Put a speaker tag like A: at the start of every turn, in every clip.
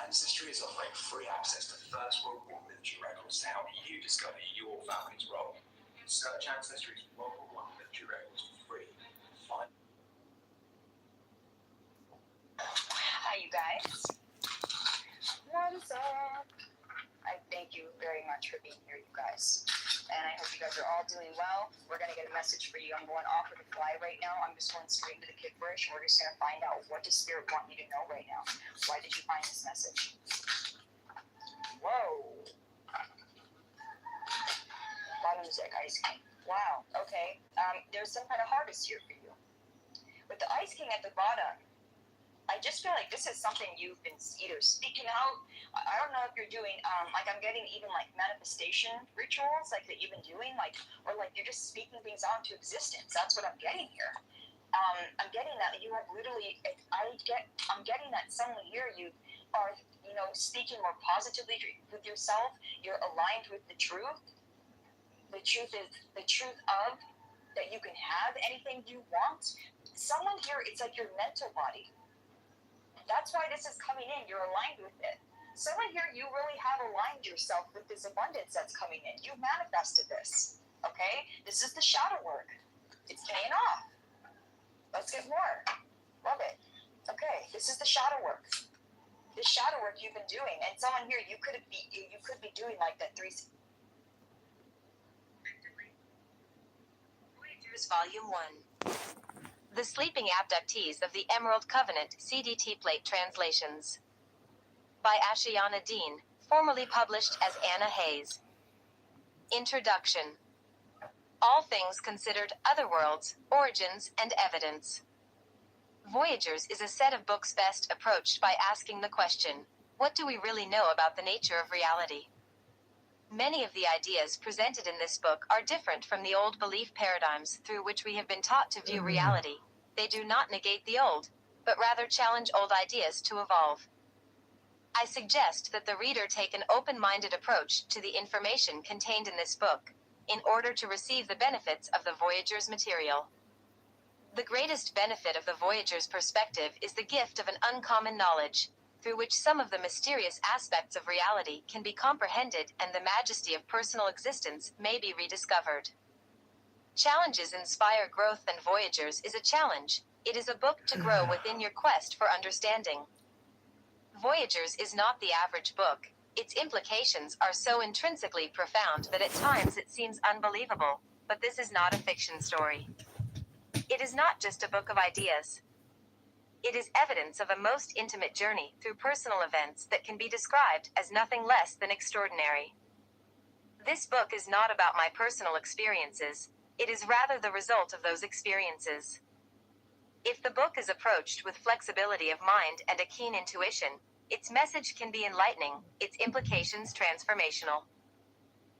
A: Ancestry is offering free access to First World War military records to help you discover your family's role. Search Ancestry's World War I military records for free.
B: Hi, you guys. What's up? I thank you very much for being here, you guys. And I hope you guys are all doing well. We're going to get a message for you. I'm going off with a fly right now. I'm just going straight into the kid bush. We're just going to find out, what does Spirit want you to know right now? Why did you find this message? Whoa. Bottom deck Ice King. Wow. Okay. There's some kind of harvest here for you. With the Ice King at the bottom, I just feel like this is something you've been either speaking out. I don't know if you're doing, like, I'm getting even like manifestation rituals, like that you've been doing, like, or like you're just speaking things out into existence. That's what I'm getting here. I'm getting that you have literally, I'm getting that someone here, you are, speaking more positively with yourself. You're aligned with the truth. The truth is the truth of that you can have anything you want. Someone here, it's like your mental body. That's why this is coming in. You're aligned with it. Someone here, you really have aligned yourself with this abundance that's coming in. You manifested this. Okay? This is the shadow work. It's paying off. Let's get more. Love it. Okay, this is the shadow work. This shadow work you've been doing. And someone here, you could be doing like that 3.
C: Voyagers Volume 1. The Sleeping Abductees of the Emerald Covenant CDT Plate Translations. By Ashiana Dean, formerly published as Anna Hayes. Introduction. All Things Considered, Otherworlds, Origins, and Evidence. Voyagers is a set of books best approached by asking the question, what do we really know about the nature of reality? Many of the ideas presented in this book are different from the old belief paradigms through which we have been taught to view reality. They do not negate the old, but rather challenge old ideas to evolve. I suggest that the reader take an open-minded approach to the information contained in this book, in order to receive the benefits of the Voyager's material. The greatest benefit of the Voyager's perspective is the gift of an uncommon knowledge, through which some of the mysterious aspects of reality can be comprehended and the majesty of personal existence may be rediscovered. Challenges inspire growth, and Voyagers is a challenge. It is a book to grow within your quest for understanding. Voyagers is not the average book. Its implications are so intrinsically profound that at times it seems unbelievable, but this is not a fiction story. It is not just a book of ideas. It is evidence of a most intimate journey through personal events that can be described as nothing less than extraordinary. This book is not about my personal experiences. It is rather the result of those experiences. If the book is approached with flexibility of mind and a keen intuition, its message can be enlightening, its implications transformational.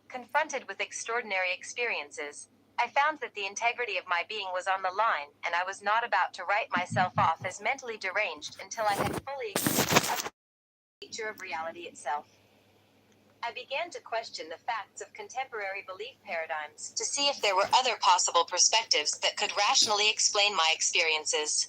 C: Confronted with extraordinary experiences, I found that the integrity of my being was on the line, and I was not about to write myself off as mentally deranged until I had fully accepted the nature of reality itself. I began to question the facts of contemporary belief paradigms to see if there were other possible perspectives that could rationally explain my experiences.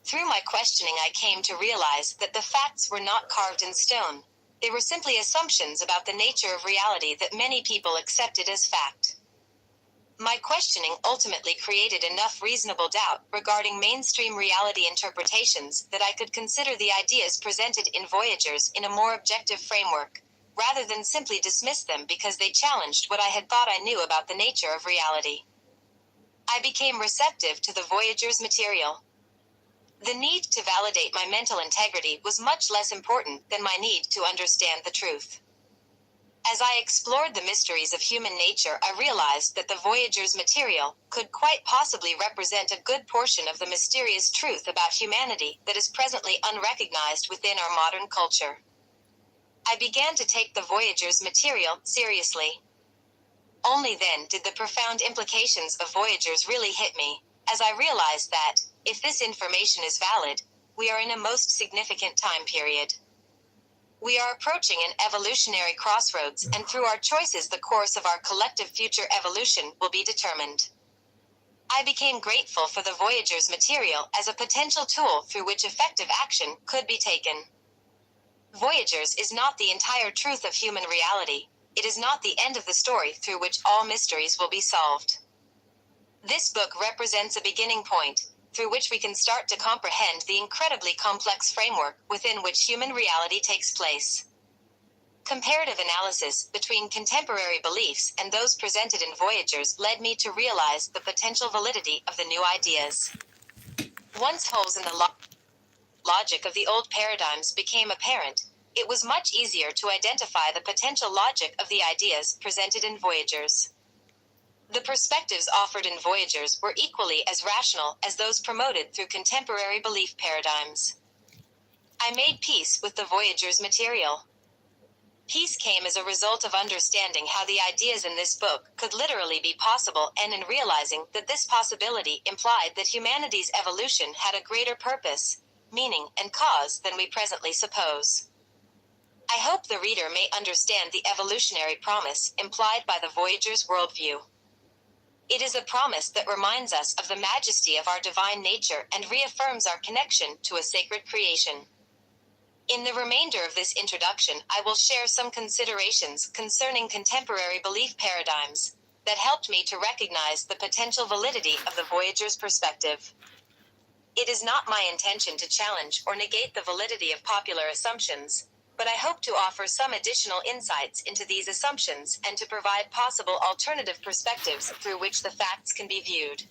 C: Through my questioning, I came to realize that the facts were not carved in stone. They were simply assumptions about the nature of reality that many people accepted as fact. My questioning ultimately created enough reasonable doubt regarding mainstream reality interpretations that I could consider the ideas presented in Voyagers in a more objective framework, rather than simply dismiss them because they challenged what I had thought I knew about the nature of reality. I became receptive to the Voyager's material. The need to validate my mental integrity was much less important than my need to understand the truth. As I explored the mysteries of human nature, I realized that the Voyager's material could quite possibly represent a good portion of the mysterious truth about humanity that is presently unrecognized within our modern culture. I began to take the Voyager's material seriously. Only then did the profound implications of Voyagers really hit me, as I realized that, if this information is valid, we are in a most significant time period. We are approaching an evolutionary crossroads, and through our choices the course of our collective future evolution will be determined. I became grateful for the Voyager's material as a potential tool through which effective action could be taken. Voyagers is not the entire truth of human reality. It is not the end of the story through which all mysteries will be solved. This book represents a beginning point, through which we can start to comprehend the incredibly complex framework within which human reality takes place. Comparative analysis between contemporary beliefs and those presented in Voyagers led me to realize the potential validity of the new ideas. Once holes in the logic of the old paradigms became apparent, it was much easier to identify the potential logic of the ideas presented in Voyagers. The perspectives offered in Voyagers were equally as rational as those promoted through contemporary belief paradigms. I made peace with the Voyagers material. Peace came as a result of understanding how the ideas in this book could literally be possible, and in realizing that this possibility implied that humanity's evolution had a greater purpose, meaning, and cause than we presently suppose. I hope the reader may understand the evolutionary promise implied by the Voyagers' worldview. It is a promise that reminds us of the majesty of our divine nature and reaffirms our connection to a sacred creation. In the remainder of this introduction, I will share some considerations concerning contemporary belief paradigms that helped me to recognize the potential validity of the Voyagers' perspective. It is not my intention to challenge or negate the validity of popular assumptions, but I hope to offer some additional insights into these assumptions and to provide possible alternative perspectives through which the facts can be viewed.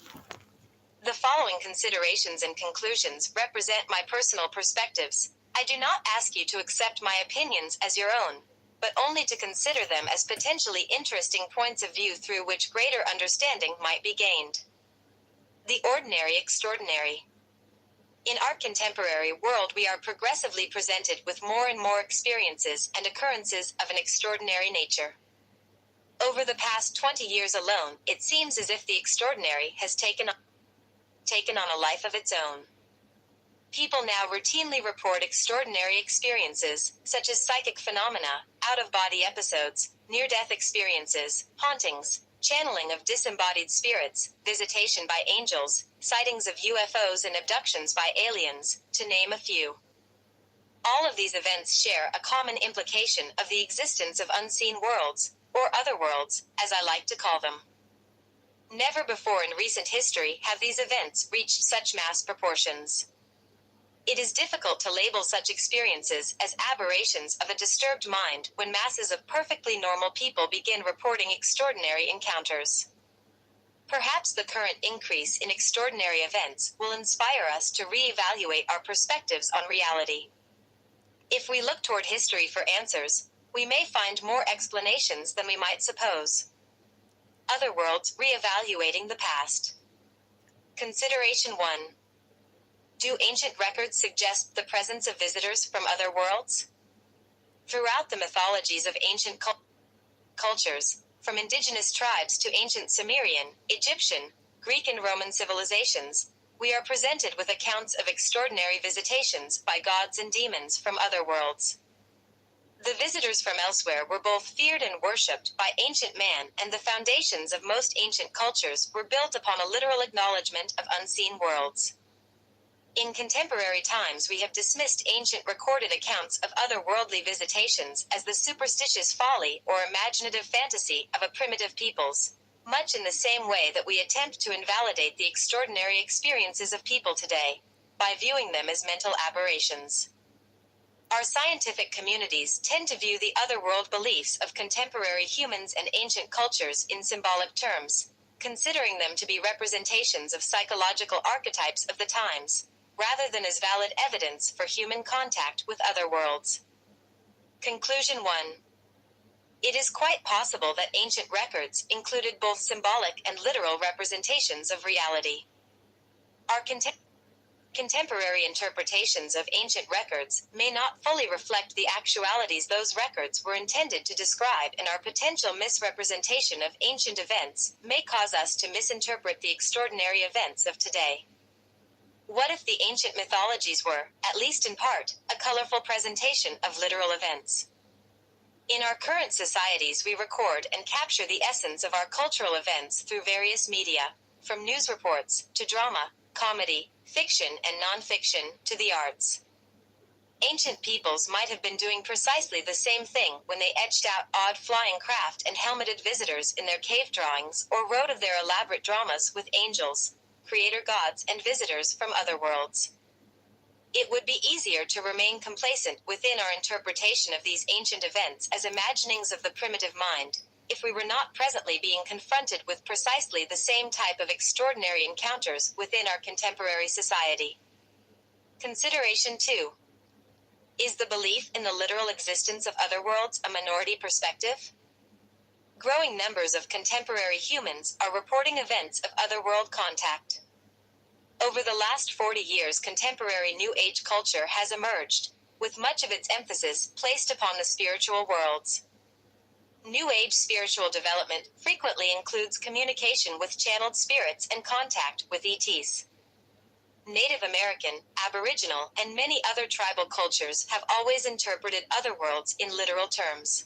C: The following considerations and conclusions represent my personal perspectives. I do not ask you to accept my opinions as your own, but only to consider them as potentially interesting points of view through which greater understanding might be gained. The ordinary extraordinary. In our contemporary world, we are progressively presented with more and more experiences and occurrences of an extraordinary nature. Over the past 20 years alone, it seems as if the extraordinary has taken on a life of its own. People now routinely report extraordinary experiences, such as psychic phenomena, out-of-body episodes, near-death experiences, hauntings, channeling of disembodied spirits, visitation by angels, sightings of UFOs and abductions by aliens, to name a few. All of these events share a common implication of the existence of unseen worlds, or other worlds, as I like to call them. Never before in recent history have these events reached such mass proportions. It is difficult to label such experiences as aberrations of a disturbed mind when masses of perfectly normal people begin reporting extraordinary encounters. Perhaps the current increase in extraordinary events will inspire us to reevaluate our perspectives on reality. If we look toward history for answers, we may find more explanations than we might suppose. Other worlds reevaluating the past. Consideration 1. Do ancient records suggest the presence of visitors from other worlds? Throughout the mythologies of ancient cultures, from indigenous tribes to ancient Sumerian, Egyptian, Greek and Roman civilizations, we are presented with accounts of extraordinary visitations by gods and demons from other worlds. The visitors from elsewhere were both feared and worshipped by ancient man, and the foundations of most ancient cultures were built upon a literal acknowledgement of unseen worlds. In contemporary times, we have dismissed ancient recorded accounts of otherworldly visitations as the superstitious folly or imaginative fantasy of a primitive peoples, much in the same way that we attempt to invalidate the extraordinary experiences of people today, by viewing them as mental aberrations. Our scientific communities tend to view the otherworld beliefs of contemporary humans and ancient cultures in symbolic terms, considering them to be representations of psychological archetypes of the times, rather than as valid evidence for human contact with other worlds. Conclusion 1. It is quite possible that ancient records included both symbolic and literal representations of reality. Our contemporary interpretations of ancient records may not fully reflect the actualities those records were intended to describe, and our potential misrepresentation of ancient events may cause us to misinterpret the extraordinary events of today. What if the ancient mythologies were, at least in part, a colorful presentation of literal events? In our current societies, we record and capture the essence of our cultural events through various media, from news reports to drama, comedy, fiction and non-fiction, to the arts. Ancient peoples might have been doing precisely the same thing when they etched out odd flying craft and helmeted visitors in their cave drawings, or wrote of their elaborate dramas with angels, creator gods, and visitors from other worlds. It would be easier to remain complacent within our interpretation of these ancient events as imaginings of the primitive mind, if we were not presently being confronted with precisely the same type of extraordinary encounters within our contemporary society. Consideration 2. Is the belief in the literal existence of other worlds a minority perspective? Growing numbers of contemporary humans are reporting events of otherworld contact. Over the last 40 years, contemporary New Age culture has emerged, with much of its emphasis placed upon the spiritual worlds. New Age spiritual development frequently includes communication with channeled spirits and contact with ETs. Native American, Aboriginal, and many other tribal cultures have always interpreted other worlds in literal terms.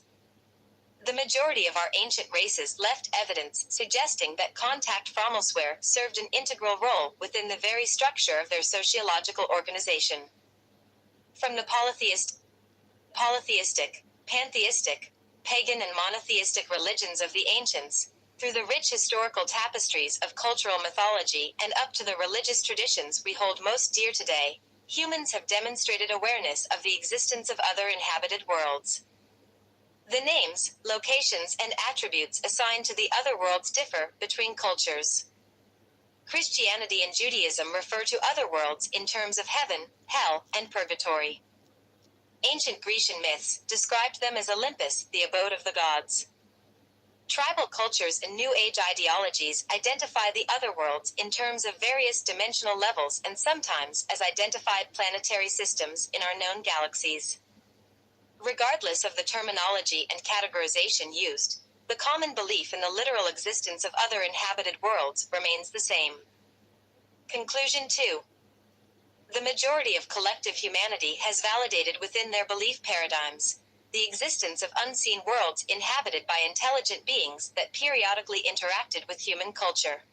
C: The majority of our ancient races left evidence suggesting that contact from elsewhere served an integral role within the very structure of their sociological organization. From the polytheistic, pantheistic, pagan and monotheistic religions of the ancients, through the rich historical tapestries of cultural mythology and up to the religious traditions we hold most dear today, humans have demonstrated awareness of the existence of other inhabited worlds. The names, locations, and attributes assigned to the other worlds differ between cultures. Christianity and Judaism refer to other worlds in terms of heaven, hell, and purgatory. Ancient Grecian myths described them as Olympus, the abode of the gods. Tribal cultures and New Age ideologies identify the other worlds in terms of various dimensional levels and sometimes as identified planetary systems in our known galaxies. Regardless of the terminology and categorization used, the common belief in the literal existence of other inhabited worlds remains the same. Conclusion 2. The majority of collective humanity has validated within their belief paradigms the existence of unseen worlds inhabited by intelligent beings that periodically interacted with human culture.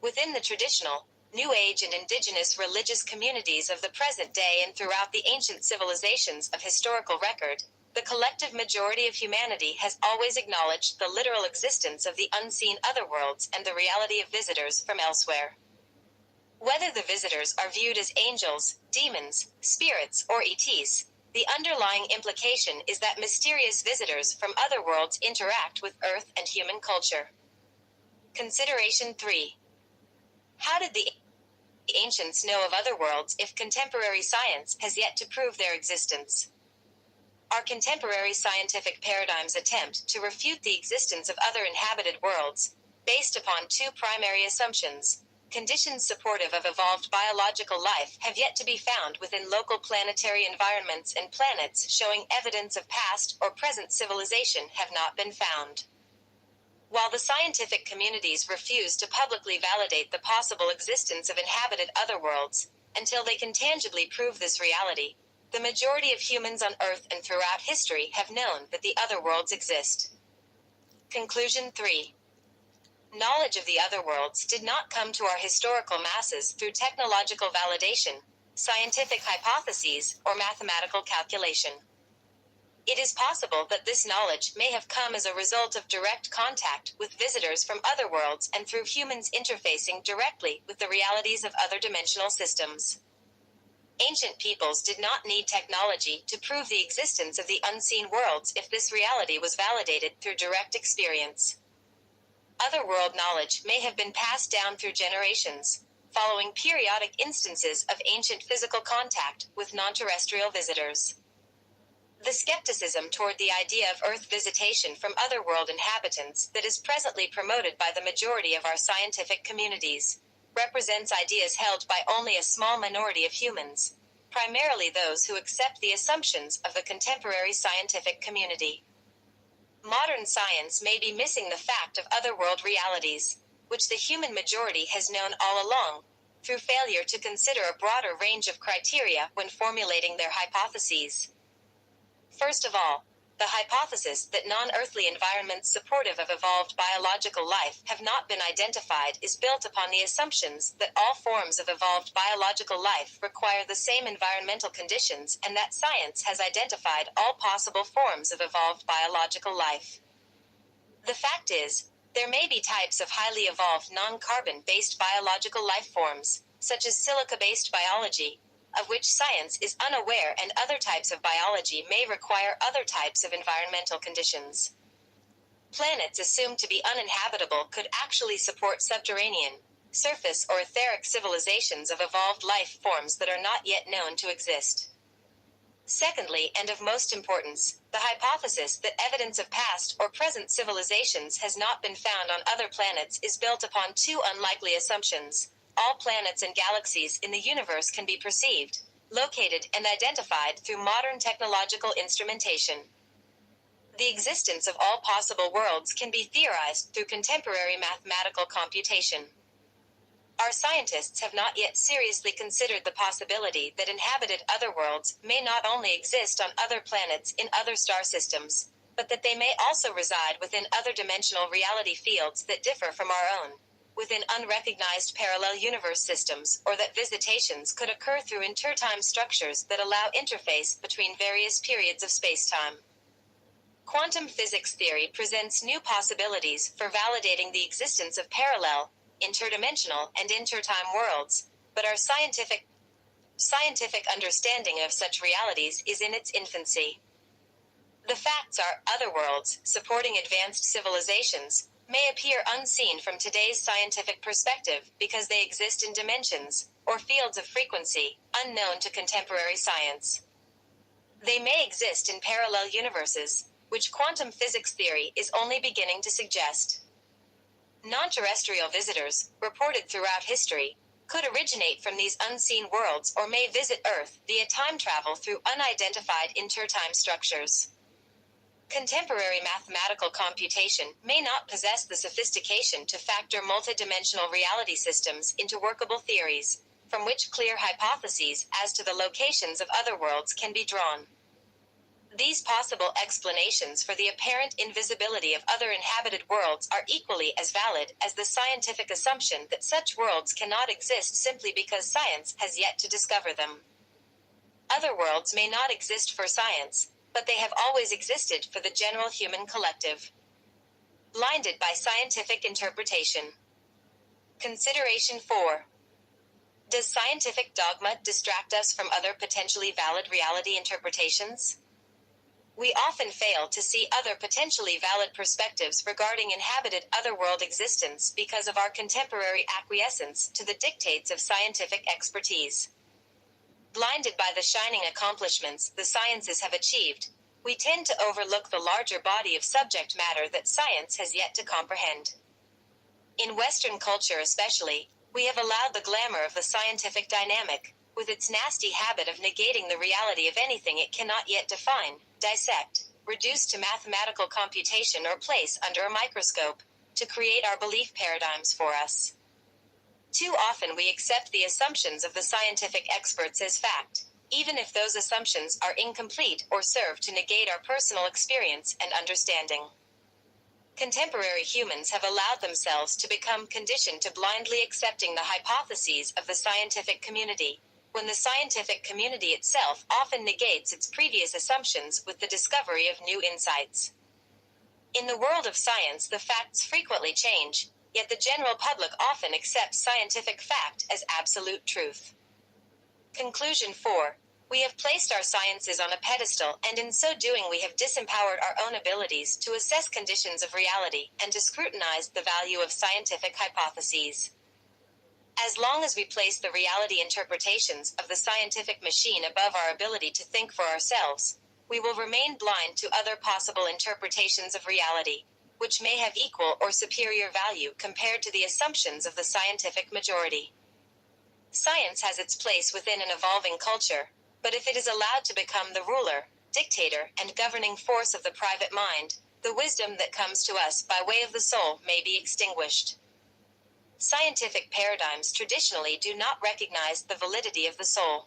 C: Within the traditional, New Age and indigenous religious communities of the present day and throughout the ancient civilizations of historical record, the collective majority of humanity has always acknowledged the literal existence of the unseen other worlds and the reality of visitors from elsewhere. Whether the visitors are viewed as angels, demons, spirits, or ETs, the underlying implication is that mysterious visitors from other worlds interact with Earth and human culture. Consideration 3. How did the ancients know of other worlds if contemporary science has yet to prove their existence? Our contemporary scientific paradigms attempt to refute the existence of other inhabited worlds, based upon two primary assumptions. Conditions supportive of evolved biological life have yet to be found within local planetary environments, and planets showing evidence of past or present civilization have not been found. While the scientific communities refuse to publicly validate the possible existence of inhabited other worlds, until they can tangibly prove this reality, the majority of humans on Earth and throughout history have known that the other worlds exist. Conclusion 3. Knowledge of the other worlds did not come to our historical masses through technological validation, scientific hypotheses, or mathematical calculation. It is possible that this knowledge may have come as a result of direct contact with visitors from other worlds and through humans interfacing directly with the realities of other dimensional systems. Ancient peoples did not need technology to prove the existence of the unseen worlds if this reality was validated through direct experience. Otherworld knowledge may have been passed down through generations, following periodic instances of ancient physical contact with non-terrestrial visitors. The skepticism toward the idea of Earth visitation from otherworld inhabitants that is presently promoted by the majority of our scientific communities represents ideas held by only a small minority of humans, primarily those who accept the assumptions of the contemporary scientific community. Modern science may be missing the fact of otherworld realities, which the human majority has known all along, through failure to consider a broader range of criteria when formulating their hypotheses. First of all, The hypothesis that non-earthly environments supportive of evolved biological life have not been identified is built upon the assumptions that all forms of evolved biological life require the same environmental conditions and that science has identified all possible forms of evolved biological life. The fact is, there may be types of highly evolved non-carbon-based biological life forms, such as silica-based biology, of which science is unaware, and other types of biology may require other types of environmental conditions. Planets assumed to be uninhabitable could actually support subterranean, surface or etheric civilizations of evolved life forms that are not yet known to exist. Secondly, and of most importance, the hypothesis that evidence of past or present civilizations has not been found on other planets is built upon two unlikely assumptions. All planets and galaxies in the universe can be perceived, located, and identified through modern technological instrumentation. The existence of all possible worlds can be theorized through contemporary mathematical computation. Our scientists have not yet seriously considered the possibility that inhabited other worlds may not only exist on other planets in other star systems, but that they may also reside within other dimensional reality fields that differ from our own, within unrecognized parallel universe systems, or that visitations could occur through intertime structures that allow interface between various periods of spacetime. Quantum physics theory presents new possibilities for validating the existence of parallel, interdimensional, and intertime worlds, but our scientific understanding of such realities is in its infancy. The facts are, other worlds, supporting advanced civilizations, may appear unseen from today's scientific perspective because they exist in dimensions, or fields of frequency, unknown to contemporary science. They may exist in parallel universes, which quantum physics theory is only beginning to suggest. Non-terrestrial visitors, reported throughout history, could originate from these unseen worlds or may visit Earth via time travel through unidentified intertime structures. Contemporary mathematical computation may not possess the sophistication to factor multidimensional reality systems into workable theories, from which clear hypotheses as to the locations of other worlds can be drawn. These possible explanations for the apparent invisibility of other inhabited worlds are equally as valid as the scientific assumption that such worlds cannot exist simply because science has yet to discover them. Other worlds may not exist for science, but they have always existed for the general human collective. Blinded by scientific interpretation. Consideration 4. Does scientific dogma distract us from other potentially valid reality interpretations? We often fail to see other potentially valid perspectives regarding inhabited otherworld existence because of our contemporary acquiescence to the dictates of scientific expertise. Blinded by the shining accomplishments the sciences have achieved, we tend to overlook the larger body of subject matter that science has yet to comprehend. In Western culture especially, we have allowed the glamour of the scientific dynamic, with its nasty habit of negating the reality of anything it cannot yet define, dissect, reduce to mathematical computation or place under a microscope, to create our belief paradigms for us. Too often we accept the assumptions of the scientific experts as fact, even if those assumptions are incomplete or serve to negate our personal experience and understanding. Contemporary humans have allowed themselves to become conditioned to blindly accepting the hypotheses of the scientific community, when the scientific community itself often negates its previous assumptions with the discovery of new insights. In the world of science, the facts frequently change, yet the general public often accepts scientific fact as absolute truth. Conclusion 4. We have placed our sciences on a pedestal, and in so doing we have disempowered our own abilities to assess conditions of reality and to scrutinize the value of scientific hypotheses. As long as we place the reality interpretations of the scientific machine above our ability to think for ourselves, we will remain blind to other possible interpretations of reality, which may have equal or superior value compared to the assumptions of the scientific majority. Science has its place within an evolving culture, but if it is allowed to become the ruler, dictator, and governing force of the private mind, the wisdom that comes to us by way of the soul may be extinguished. Scientific paradigms traditionally do not recognize the validity of the soul.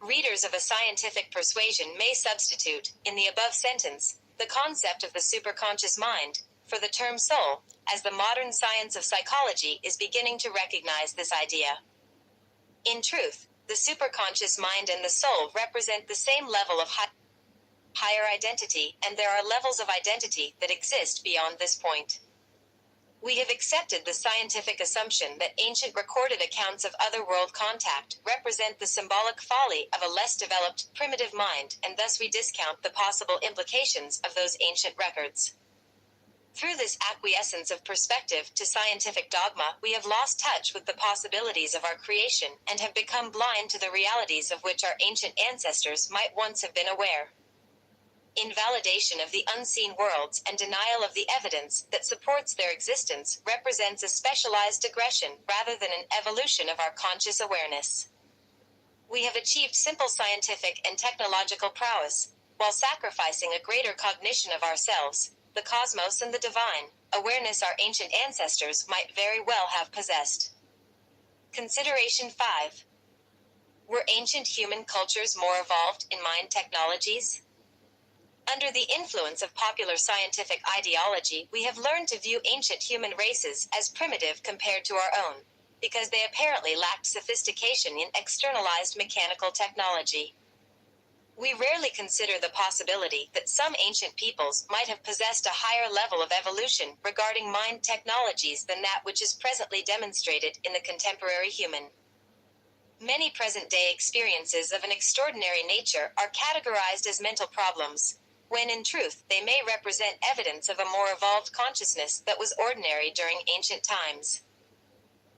C: Readers of a scientific persuasion may substitute, in the above sentence, the concept of the superconscious mind, for the term soul, as the modern science of psychology is beginning to recognize this idea. In truth, the superconscious mind and the soul represent the same level of higher identity, and there are levels of identity that exist beyond this point. We have accepted the scientific assumption that ancient recorded accounts of otherworld contact represent the symbolic folly of a less developed, primitive mind, and thus we discount the possible implications of those ancient records. Through this acquiescence of perspective to scientific dogma, we have lost touch with the possibilities of our creation and have become blind to the realities of which our ancient ancestors might once have been aware. Invalidation of the unseen worlds and denial of the evidence that supports their existence represents a specialized digression rather than an evolution of our conscious awareness. We have achieved simple scientific and technological prowess, while sacrificing a greater cognition of ourselves, the cosmos and the divine, awareness our ancient ancestors might very well have possessed. Consideration 5. Were ancient human cultures more evolved in mind technologies? Under the influence of popular scientific ideology, we have learned to view ancient human races as primitive compared to our own, because they apparently lacked sophistication in externalized mechanical technology. We rarely consider the possibility that some ancient peoples might have possessed a higher level of evolution regarding mind technologies than that which is presently demonstrated in the contemporary human. Many present-day experiences of an extraordinary nature are categorized as mental problems, when in truth they may represent evidence of a more evolved consciousness that was ordinary during ancient times.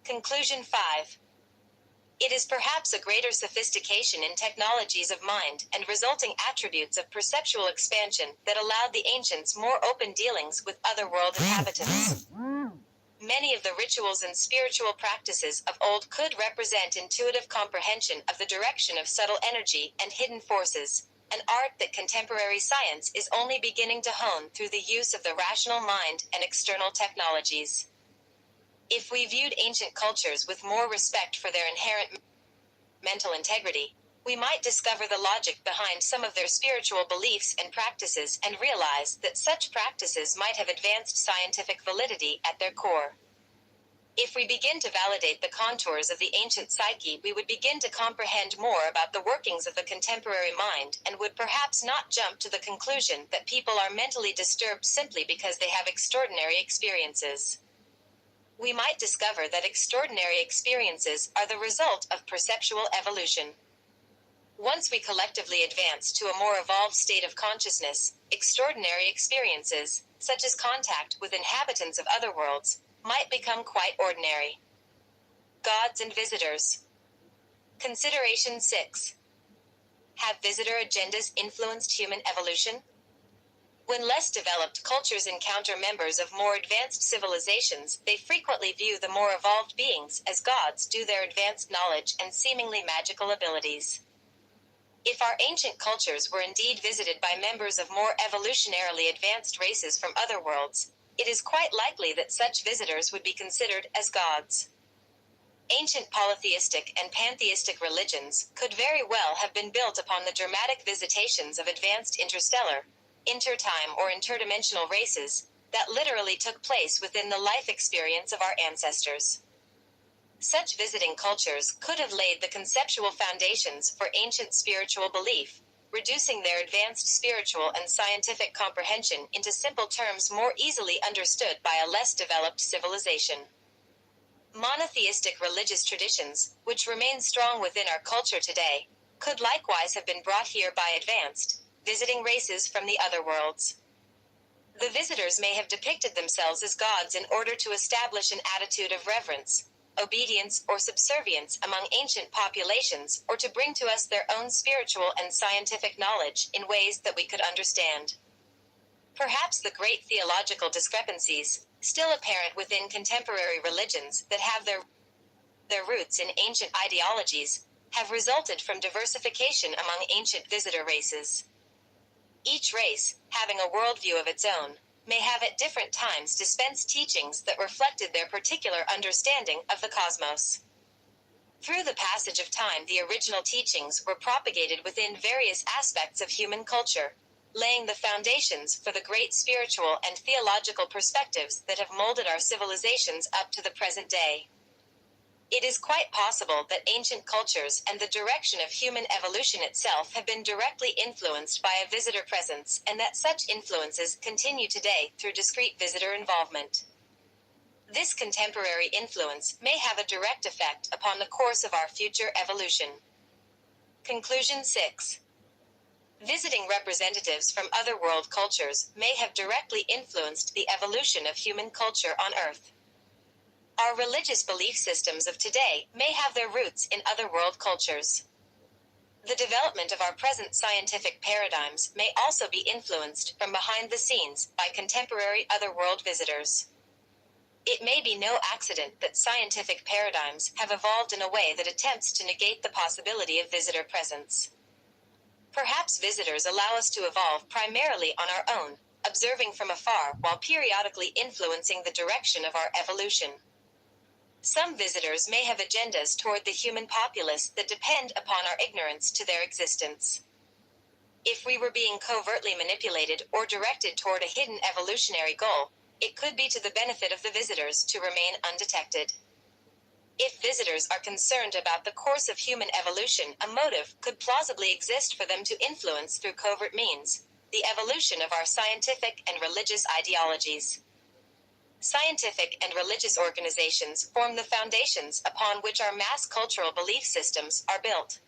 C: Conclusion 5. It is perhaps a greater sophistication in technologies of mind and resulting attributes of perceptual expansion that allowed the ancients more open dealings with other world inhabitants. Many of the rituals and spiritual practices of old could represent intuitive comprehension of the direction of subtle energy and hidden forces, an art that contemporary science is only beginning to hone through the use of the rational mind and external technologies. If we viewed ancient cultures with more respect for their inherent mental integrity, we might discover the logic behind some of their spiritual beliefs and practices and realize that such practices might have advanced scientific validity at their core. If we begin to validate the contours of the ancient psyche, we would begin to comprehend more about the workings of the contemporary mind and would perhaps not jump to the conclusion that people are mentally disturbed simply because they have extraordinary experiences. We might discover that extraordinary experiences are the result of perceptual evolution. Once we collectively advance to a more evolved state of consciousness, extraordinary experiences, such as contact with inhabitants of other worlds, might become quite ordinary. Gods and visitors. Consideration 6. Have visitor agendas influenced human evolution? When less developed cultures encounter members of more advanced civilizations, they frequently view the more evolved beings as gods due to their advanced knowledge and seemingly magical abilities. If our ancient cultures were indeed visited by members of more evolutionarily advanced races from other worlds, it is quite likely that such visitors would be considered as gods. Ancient polytheistic and pantheistic religions could very well have been built upon the dramatic visitations of advanced interstellar, intertime or interdimensional races that literally took place within the life experience of our ancestors. Such visiting cultures could have laid the conceptual foundations for ancient spiritual belief, reducing their advanced spiritual and scientific comprehension into simple terms more easily understood by a less developed civilization. Monotheistic religious traditions, which remain strong within our culture today, could likewise have been brought here by advanced, visiting races from the other worlds. The visitors may have depicted themselves as gods in order to establish an attitude of reverence, obedience, or subservience among ancient populations, or to bring to us their own spiritual and scientific knowledge in ways that we could understand. Perhaps the great theological discrepancies, still apparent within contemporary religions that have their roots in ancient ideologies, have resulted from diversification among ancient visitor races. Each race, having a worldview of its own, may have at different times dispensed teachings that reflected their particular understanding of the cosmos. Through the passage of time, the original teachings were propagated within various aspects of human culture, laying the foundations for the great spiritual and theological perspectives that have molded our civilizations up to the present day. It is quite possible that ancient cultures and the direction of human evolution itself have been directly influenced by a visitor presence, and that such influences continue today through discrete visitor involvement. This contemporary influence may have a direct effect upon the course of our future evolution. Conclusion 6. Visiting representatives from other world cultures may have directly influenced the evolution of human culture on Earth. Our religious belief systems of today may have their roots in other world cultures. The development of our present scientific paradigms may also be influenced from behind the scenes by contemporary other world visitors. It may be no accident that scientific paradigms have evolved in a way that attempts to negate the possibility of visitor presence. Perhaps visitors allow us to evolve primarily on our own, observing from afar while periodically influencing the direction of our evolution. Some visitors may have agendas toward the human populace that depend upon our ignorance to their existence. If we were being covertly manipulated or directed toward a hidden evolutionary goal, it could be to the benefit of the visitors to remain undetected. If visitors are concerned about the course of human evolution, a motive could plausibly exist for them to influence through covert means the evolution of our scientific and religious ideologies. Scientific and religious organizations form the foundations upon which our mass cultural belief systems are built.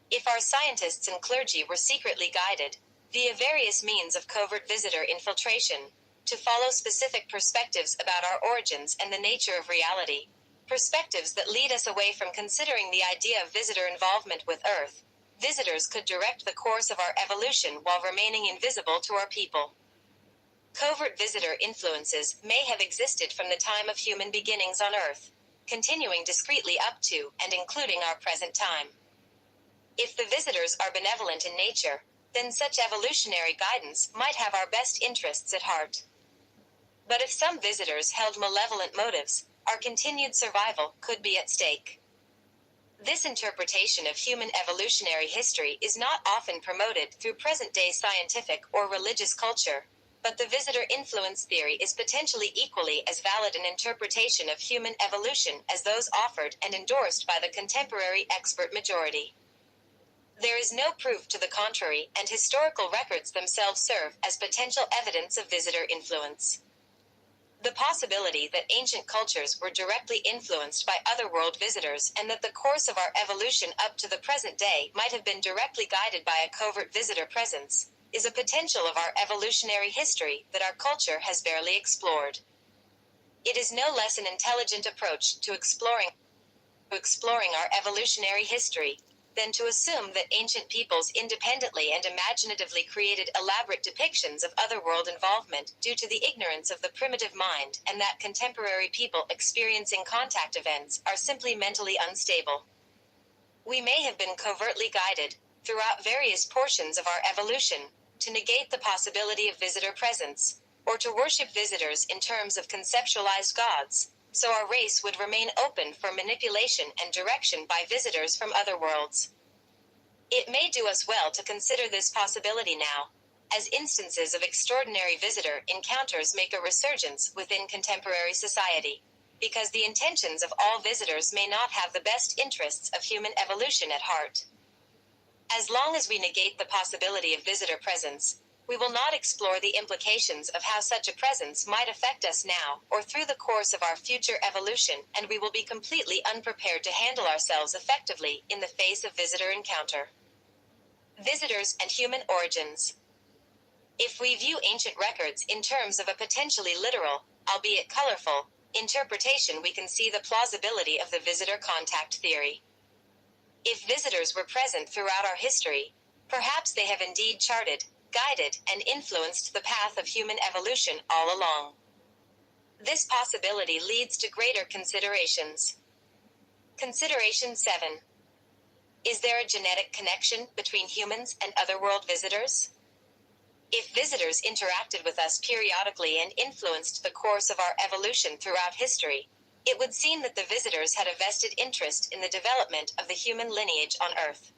C: If our scientists and clergy were secretly guided, via various means of covert visitor infiltration, to follow specific perspectives about our origins and the nature of reality, perspectives that lead us away from considering the idea of visitor involvement with Earth, visitors could direct the course of our evolution while remaining invisible to our people. Covert visitor influences may have existed from the time of human beginnings on Earth, continuing discreetly up to and including our present time. If the visitors are benevolent in nature, then such evolutionary guidance might have our best interests at heart. But if some visitors held malevolent motives, our continued survival could be at stake. This interpretation of human evolutionary history is not often promoted through present-day scientific or religious culture, but the visitor influence theory is potentially equally as valid an interpretation of human evolution as those offered and endorsed by the contemporary expert majority. There is no proof to the contrary, and historical records themselves serve as potential evidence of visitor influence. The possibility that ancient cultures were directly influenced by otherworld visitors and that the course of our evolution up to the present day might have been directly guided by a covert visitor presence is a potential of our evolutionary history that our culture has barely explored. It is no less an intelligent approach to exploring our evolutionary history than to assume that ancient peoples independently and imaginatively created elaborate depictions of otherworld involvement due to the ignorance of the primitive mind, and that contemporary people experiencing contact events are simply mentally unstable. We may have been covertly guided, throughout various portions of our evolution, to negate the possibility of visitor presence, or to worship visitors in terms of conceptualized gods, so our race would remain open for manipulation and direction by visitors from other worlds. It may do us well to consider this possibility now, as instances of extraordinary visitor encounters make a resurgence within contemporary society, because the intentions of all visitors may not have the best interests of human evolution at heart. As long as we negate the possibility of visitor presence, we will not explore the implications of how such a presence might affect us now or through the course of our future evolution, and we will be completely unprepared to handle ourselves effectively in the face of visitor encounter. Visitors and human origins. If we view ancient records in terms of a potentially literal, albeit colorful, interpretation, we can see the plausibility of the visitor contact theory. If visitors were present throughout our history, perhaps they have indeed charted, guided, and influenced the path of human evolution all along. This possibility leads to greater considerations. Consideration 7. Is there a genetic connection between humans and otherworld visitors? If visitors interacted with us periodically and influenced the course of our evolution throughout history, It would seem that the visitors had a vested interest in the development of the human lineage on Earth.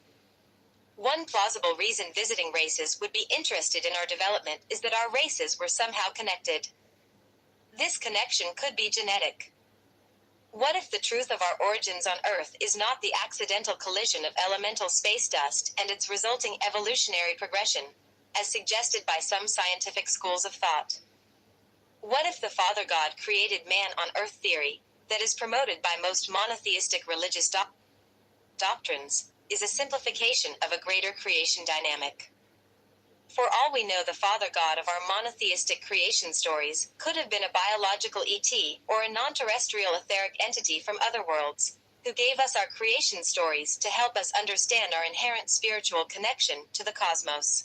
C: One plausible reason visiting races would be interested in our development is that our races were somehow connected. This connection could be genetic. What if the truth of our origins on Earth is not the accidental collision of elemental space dust and its resulting evolutionary progression, as suggested by some scientific schools of thought? What if the Father God created man on Earth theory, that is promoted by most monotheistic religious doctrines, is a simplification of a greater creation dynamic? For all we know, the Father God of our monotheistic creation stories could have been a biological ET or a non-terrestrial etheric entity from other worlds, who gave us our creation stories to help us understand our inherent spiritual connection to the cosmos.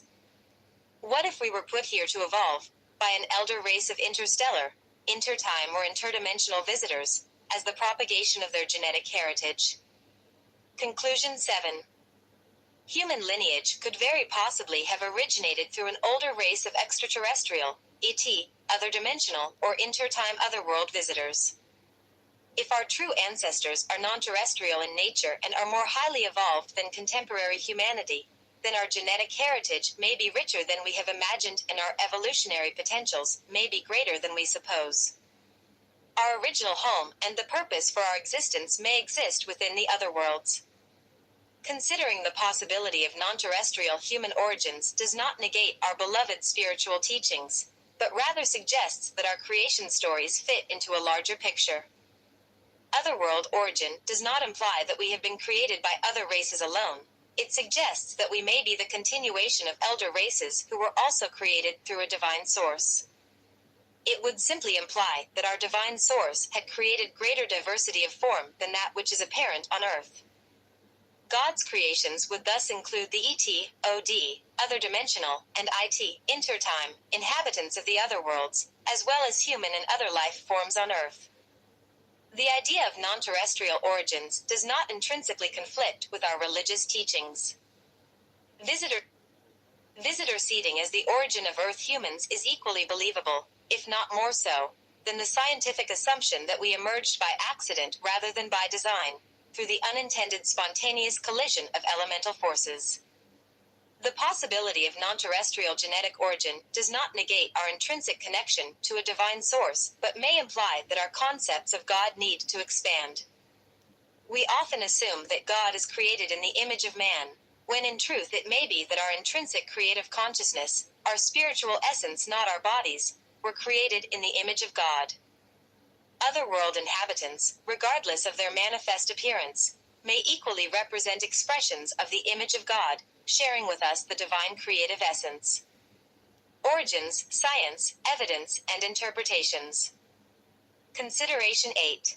C: What if we were put here to evolve by an elder race of interstellar, intertime, or interdimensional visitors as the propagation of their genetic heritage? Conclusion 7. Human lineage could very possibly have originated through an older race of extraterrestrial, ET, other dimensional, or intertime otherworld visitors. If our true ancestors are non-terrestrial in nature and are more highly evolved than contemporary humanity, then our genetic heritage may be richer than we have imagined and our evolutionary potentials may be greater than we suppose. Our original home and the purpose for our existence may exist within the other worlds. Considering the possibility of non-terrestrial human origins does not negate our beloved spiritual teachings, but rather suggests that our creation stories fit into a larger picture. Otherworld origin does not imply that we have been created by other races alone. It suggests that we may be the continuation of elder races who were also created through a divine source. It would simply imply that our divine source had created greater diversity of form than that which is apparent on Earth. God's creations would thus include the ET, OD, other dimensional, and IT, intertime, inhabitants of the other worlds, as well as human and other life forms on Earth. The idea of non-terrestrial origins does not intrinsically conflict with our religious teachings. Visitor seeding as the origin of Earth humans is equally believable, if not more so, than the scientific assumption that we emerged by accident rather than by design, through the unintended spontaneous collision of elemental forces. The possibility of non-terrestrial genetic origin does not negate our intrinsic connection to a divine source, but may imply that our concepts of God need to expand. We often assume that God is created in the image of man, when in truth it may be that our intrinsic creative consciousness, our spiritual essence, not our bodies, were created in the image of God. Otherworld inhabitants, regardless of their manifest appearance, may equally represent expressions of the image of God, sharing with us the divine creative essence. Origins, science, evidence, and interpretations. Consideration 8.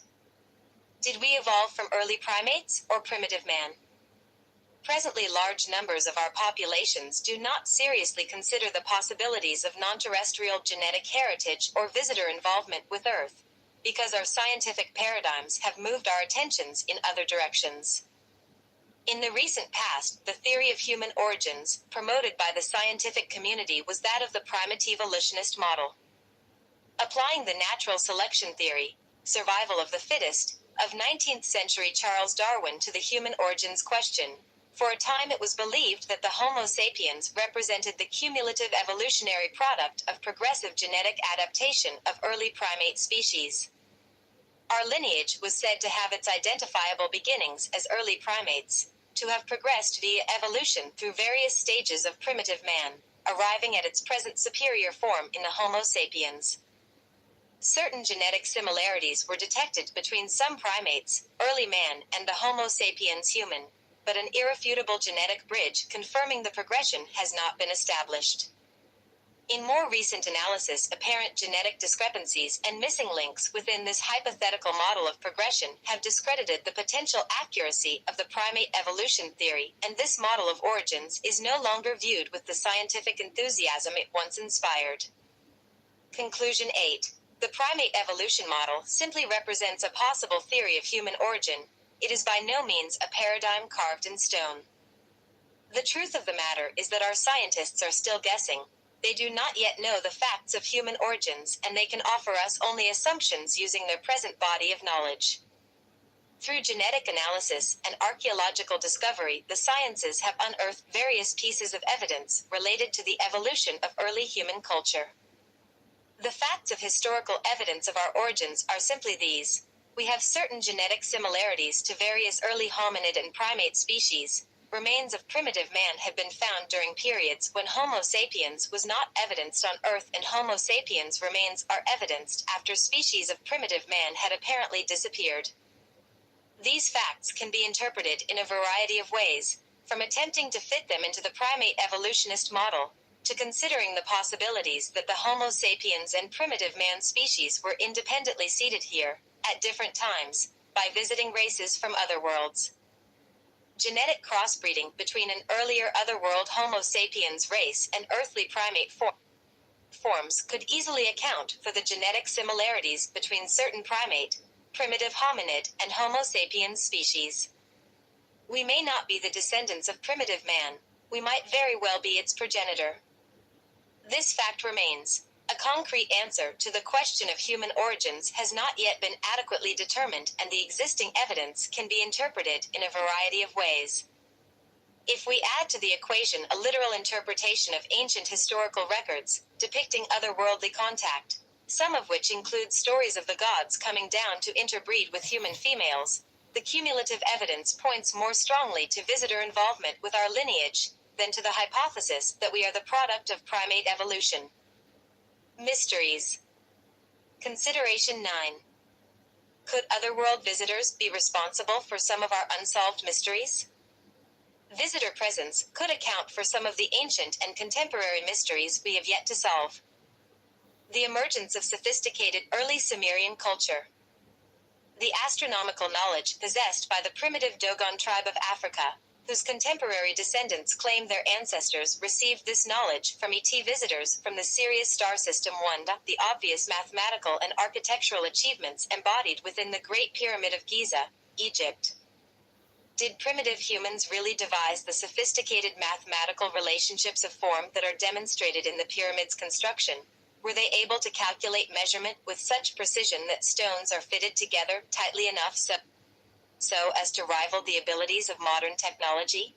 C: Did we evolve from early primates or primitive man? Presently, large numbers of our populations do not seriously consider the possibilities of non-terrestrial genetic heritage or visitor involvement with Earth, because our scientific paradigms have moved our attentions in other directions. In the recent past, the theory of human origins, promoted by the scientific community, was that of the primate evolutionist model. Applying the natural selection theory, survival of the fittest, of 19th century Charles Darwin to the human origins question, for a time it was believed that the Homo sapiens represented the cumulative evolutionary product of progressive genetic adaptation of early primate species. Our lineage was said to have its identifiable beginnings as early primates, to have progressed via evolution through various stages of primitive man, arriving at its present superior form in the Homo sapiens. Certain genetic similarities were detected between some primates, early man, and the Homo sapiens human, but an irrefutable genetic bridge confirming the progression has not been established. In more recent analysis, apparent genetic discrepancies and missing links within this hypothetical model of progression have discredited the potential accuracy of the primate evolution theory, and this model of origins is no longer viewed with the scientific enthusiasm it once inspired. Conclusion 8. The primate evolution model simply represents a possible theory of human origin. It is by no means a paradigm carved in stone. The truth of the matter is that our scientists are still guessing, They do not yet know the facts of human origins, and they can offer us only assumptions using their present body of knowledge. Through genetic analysis and archaeological discovery, the sciences have unearthed various pieces of evidence related to the evolution of early human culture. The facts of historical evidence of our origins are simply these. We have certain genetic similarities to various early hominid and primate species. Remains of primitive man have been found during periods when Homo sapiens was not evidenced on Earth, and Homo sapiens remains are evidenced after species of primitive man had apparently disappeared. These facts can be interpreted in a variety of ways, from attempting to fit them into the primate evolutionist model, to considering the possibilities that the Homo sapiens and primitive man species were independently seated here, at different times, by visiting races from other worlds. Genetic crossbreeding between an earlier otherworld Homo sapiens race and earthly primate forms could easily account for the genetic similarities between certain primate, primitive hominid, and Homo sapiens species. We may not be the descendants of primitive man, we might very well be its progenitor. This fact remains. A concrete answer to the question of human origins has not yet been adequately determined, and the existing evidence can be interpreted in a variety of ways. If we add to the equation a literal interpretation of ancient historical records, depicting otherworldly contact, some of which include stories of the gods coming down to interbreed with human females, the cumulative evidence points more strongly to visitor involvement with our lineage than to the hypothesis that we are the product of primate evolution. Mysteries. Consideration 9. Could otherworld visitors be responsible for some of our unsolved mysteries? Visitor presence could account for some of the ancient and contemporary mysteries we have yet to solve. The emergence of sophisticated early Sumerian culture. The astronomical knowledge possessed by the primitive Dogon tribe of Africa, whose contemporary descendants claim their ancestors received this knowledge from ET visitors from the Sirius star system. 1. The obvious mathematical and architectural achievements embodied within the Great Pyramid of Giza, Egypt. Did primitive humans really devise the sophisticated mathematical relationships of form that are demonstrated in the pyramid's construction? Were they able to calculate measurement with such precision that stones are fitted together tightly enough so as to rival the abilities of modern technology?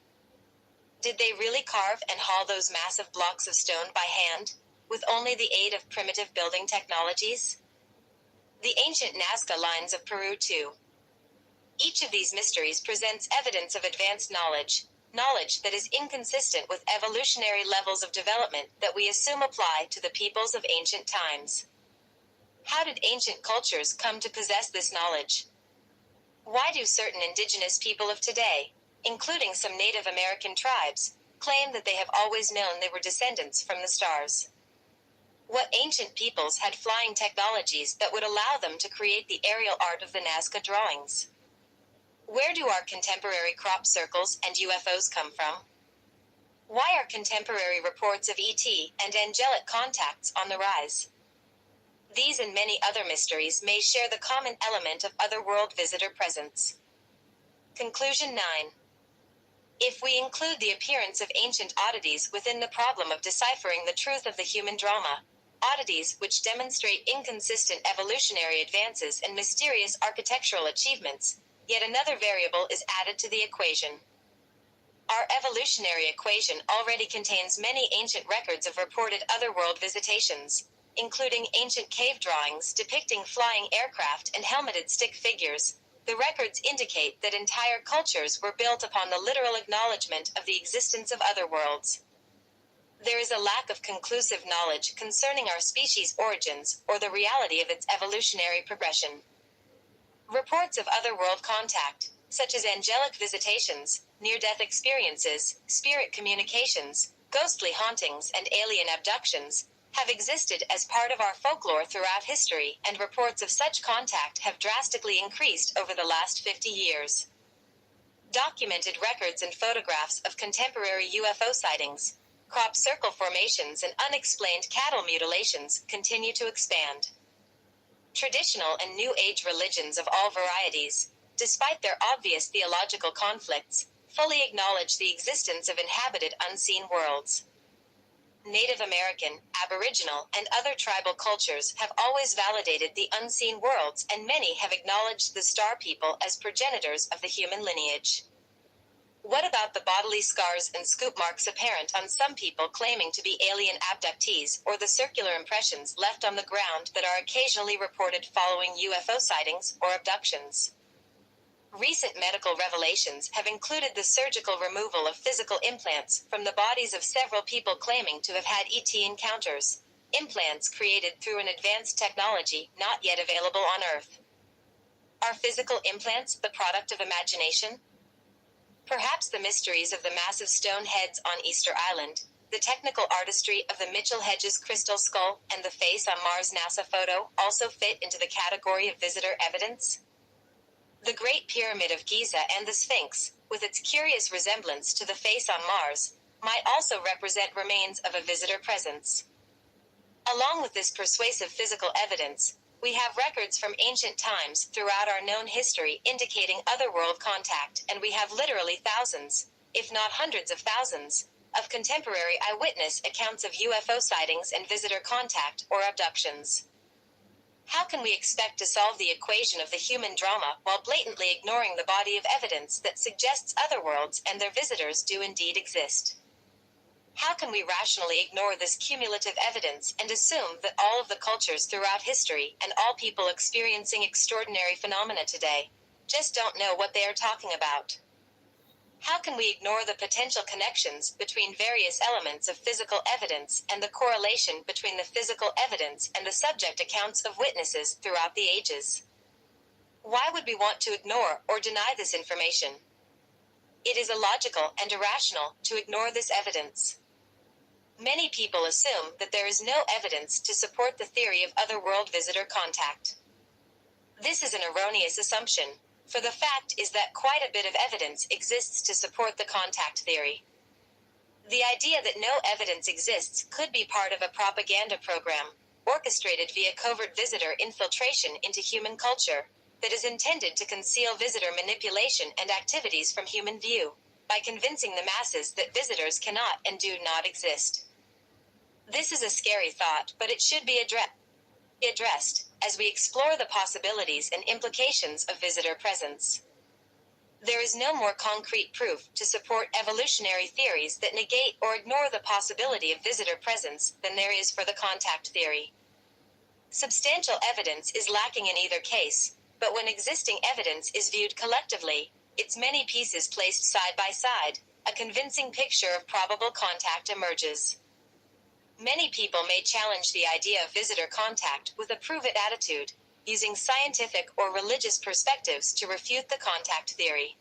C: Did they really carve and haul those massive blocks of stone by hand, with only the aid of primitive building technologies? The ancient Nazca lines of Peru too. Each of these mysteries presents evidence of advanced knowledge that is inconsistent with evolutionary levels of development that we assume apply to the peoples of ancient times. How did ancient cultures come to possess this knowledge? Why do certain indigenous people of today, including some Native American tribes, claim that they have always known they were descendants from the stars? What ancient peoples had flying technologies that would allow them to create the aerial art of the Nazca drawings? Where do our contemporary crop circles and UFOs come from? Why are contemporary reports of ET and angelic contacts on the rise? These and many other mysteries may share the common element of otherworld visitor presence. Conclusion 9. If we include the appearance of ancient oddities within the problem of deciphering the truth of the human drama, oddities which demonstrate inconsistent evolutionary advances and mysterious architectural achievements, yet another variable is added to the equation. Our evolutionary equation already contains many ancient records of reported otherworld visitations, including ancient cave drawings depicting flying aircraft and helmeted stick figures. The records indicate that entire cultures were built upon the literal acknowledgement of the existence of other worlds. There is a lack of conclusive knowledge concerning our species' origins or the reality of its evolutionary progression. Reports of otherworld contact, such as angelic visitations, near-death experiences, spirit communications, ghostly hauntings, and alien abductions, have existed as part of our folklore throughout history, and reports of such contact have drastically increased over the last 50 years. Documented records and photographs of contemporary UFO sightings, crop circle formations, and unexplained cattle mutilations continue to expand. Traditional and New Age religions of all varieties, despite their obvious theological conflicts, fully acknowledge the existence of inhabited unseen worlds. Native American, Aboriginal, and other tribal cultures have always validated the unseen worlds, and many have acknowledged the star people as progenitors of the human lineage. What about the bodily scars and scoop marks apparent on some people claiming to be alien abductees, or the circular impressions left on the ground that are occasionally reported following UFO sightings or abductions? Recent medical revelations have included the surgical removal of physical implants from the bodies of several people claiming to have had ET encounters. Implants created through an advanced technology not yet available on Earth. Are physical implants the product of imagination? Perhaps the mysteries of the massive stone heads on Easter Island, the technical artistry of the Mitchell Hedges crystal skull, and the face on Mars NASA photo also fit into the category of visitor evidence? The Great Pyramid of Giza and the Sphinx, with its curious resemblance to the face on Mars, might also represent remains of a visitor presence. Along with this persuasive physical evidence, we have records from ancient times throughout our known history indicating otherworld contact, and we have literally thousands, if not hundreds of thousands, of contemporary eyewitness accounts of UFO sightings and visitor contact or abductions. How can we expect to solve the equation of the human drama while blatantly ignoring the body of evidence that suggests other worlds and their visitors do indeed exist? How can we rationally ignore this cumulative evidence and assume that all of the cultures throughout history and all people experiencing extraordinary phenomena today just don't know what they are talking about? How can we ignore the potential connections between various elements of physical evidence and the correlation between the physical evidence and the subject accounts of witnesses throughout the ages? Why would we want to ignore or deny this information? It is illogical and irrational to ignore this evidence. Many people assume that there is no evidence to support the theory of otherworld visitor contact. This is an erroneous assumption, for the fact is that quite a bit of evidence exists to support the contact theory. The idea that no evidence exists could be part of a propaganda program, orchestrated via covert visitor infiltration into human culture, that is intended to conceal visitor manipulation and activities from human view, by convincing the masses that visitors cannot and do not exist. This is a scary thought, but it should be addressed as we explore the possibilities and implications of visitor presence. There is no more concrete proof to support evolutionary theories that negate or ignore the possibility of visitor presence than there is for the contact theory. Substantial evidence is lacking in either case, but when existing evidence is viewed collectively, its many pieces placed side by side, a convincing picture of probable contact emerges. Many people may challenge the idea of visitor contact with a prove-it attitude, using scientific or religious perspectives to refute the contact theory.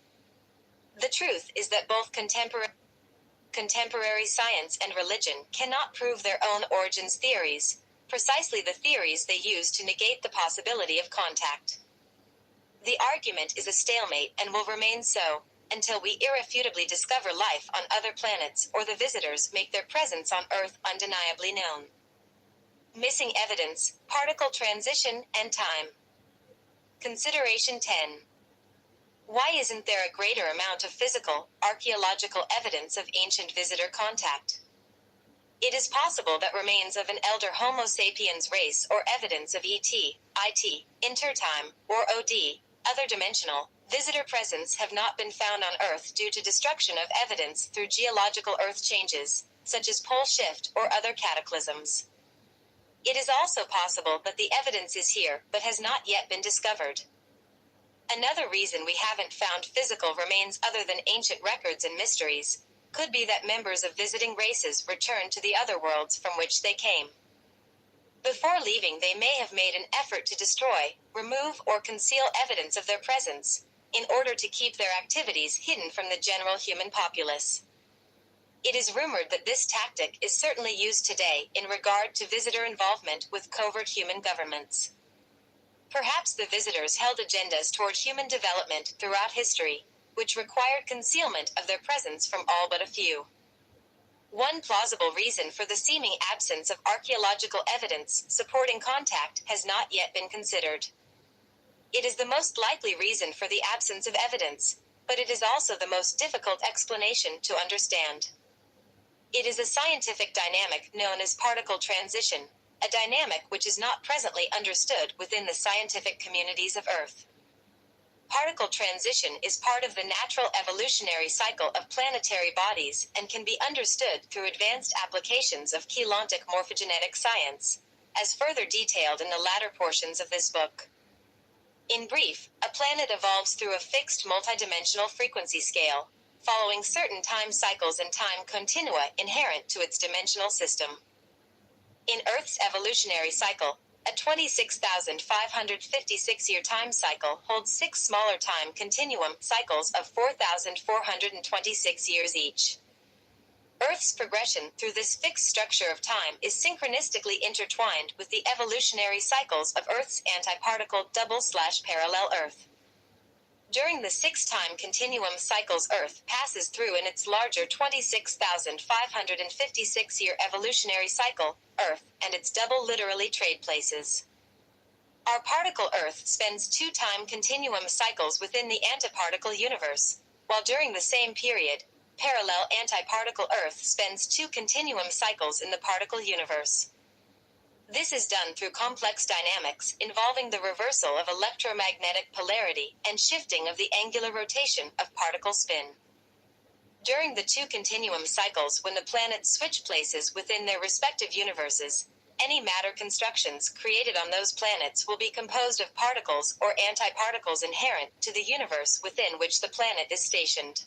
C: The truth is that both contemporary science and religion cannot prove their own origins theories, precisely the theories they use to negate the possibility of contact. The argument is a stalemate and will remain so, until we irrefutably discover life on other planets or the visitors make their presence on Earth undeniably known. Missing evidence, particle transition, and time. Consideration 10. Why isn't there a greater amount of physical, archaeological evidence of ancient visitor contact? It is possible that remains of an elder Homo sapiens race or evidence of ET, IT, intertime, or OD, other dimensional, visitor presence have not been found on Earth due to destruction of evidence through geological Earth changes, such as pole shift or other cataclysms. It is also possible that the evidence is here but has not yet been discovered. Another reason we haven't found physical remains other than ancient records and mysteries could be that members of visiting races returned to the other worlds from which they came. Before leaving, they may have made an effort to destroy, remove, or conceal evidence of their presence, in order to keep their activities hidden from the general human populace. It is rumored that this tactic is certainly used today in regard to visitor involvement with covert human governments. Perhaps the visitors held agendas toward human development throughout history, which required concealment of their presence from all but a few. One plausible reason for the seeming absence of archaeological evidence supporting contact has not yet been considered. It is the most likely reason for the absence of evidence, but it is also the most difficult explanation to understand. It is a scientific dynamic known as particle transition, a dynamic which is not presently understood within the scientific communities of Earth. Particle transition is part of the natural evolutionary cycle of planetary bodies and can be understood through advanced applications of cheilontic morphogenetic science, as further detailed in the latter portions of this book. In brief, a planet evolves through a fixed multidimensional frequency scale, following certain time cycles and time continua inherent to its dimensional system. In Earth's evolutionary cycle, a 26,556-year time cycle holds 6 smaller time continuum cycles of 4,426 years each. Earth's progression through this fixed structure of time is synchronistically intertwined with the evolutionary cycles of Earth's antiparticle double/parallel Earth. During the 6 time continuum cycles Earth passes through in its larger 26,556-year evolutionary cycle, Earth and its double literally trade places. Our particle Earth spends 2 time continuum cycles within the antiparticle universe, while during the same period, parallel antiparticle Earth spends 2 continuum cycles in the particle universe. This is done through complex dynamics involving the reversal of electromagnetic polarity and shifting of the angular rotation of particle spin. During the 2 continuum cycles when the planets switch places within their respective universes, any matter constructions created on those planets will be composed of particles or antiparticles inherent to the universe within which the planet is stationed.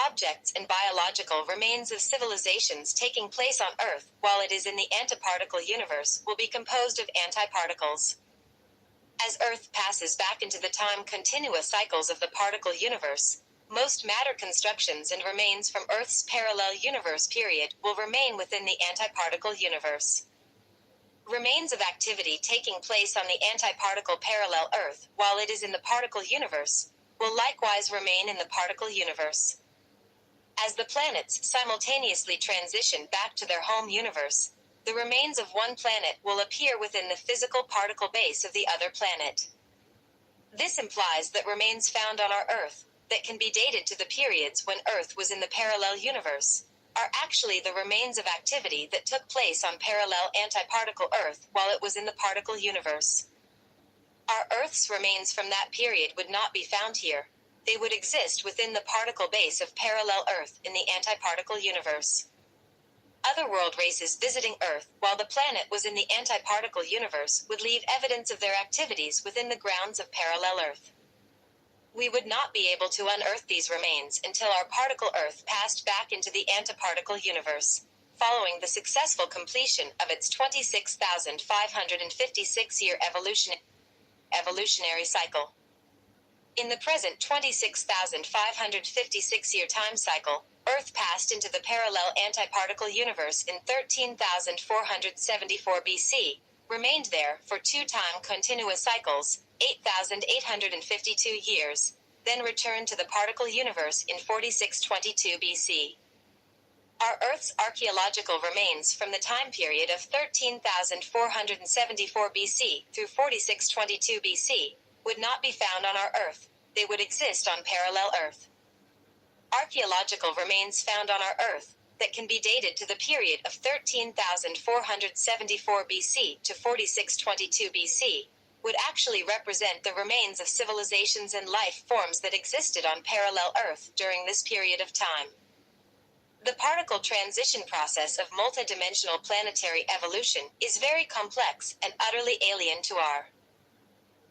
C: Objects and biological remains of civilizations taking place on Earth while it is in the antiparticle universe will be composed of antiparticles. As Earth passes back into the time continua cycles of the particle universe, most matter constructions and remains from Earth's parallel universe period will remain within the antiparticle universe. Remains of activity taking place on the antiparticle parallel Earth while it is in the particle universe will likewise remain in the particle universe. As the planets simultaneously transition back to their home universe, the remains of one planet will appear within the physical particle base of the other planet. This implies that remains found on our Earth, that can be dated to the periods when Earth was in the parallel universe, are actually the remains of activity that took place on parallel antiparticle Earth while it was in the particle universe. Our Earth's remains from that period would not be found here. They would exist within the particle base of parallel Earth in the antiparticle universe. Other world races visiting Earth while the planet was in the antiparticle universe would leave evidence of their activities within the grounds of parallel Earth. We would not be able to unearth these remains until our particle Earth passed back into the antiparticle universe, following the successful completion of its 26,556-year evolutionary cycle. In the present 26,556-year time cycle, Earth passed into the parallel antiparticle universe in 13,474 BC, remained there for 2 time continuous cycles, 8,852 years, then returned to the particle universe in 4622 BC. Our Earth's archaeological remains from the time period of 13,474 BC through 4622 BC would not be found on our Earth, they would exist on parallel Earth. Archaeological remains found on our Earth, that can be dated to the period of 13,474 BC to 4622 BC, would actually represent the remains of civilizations and life forms that existed on parallel Earth during this period of time. The particle transition process of multidimensional planetary evolution is very complex and utterly alien to our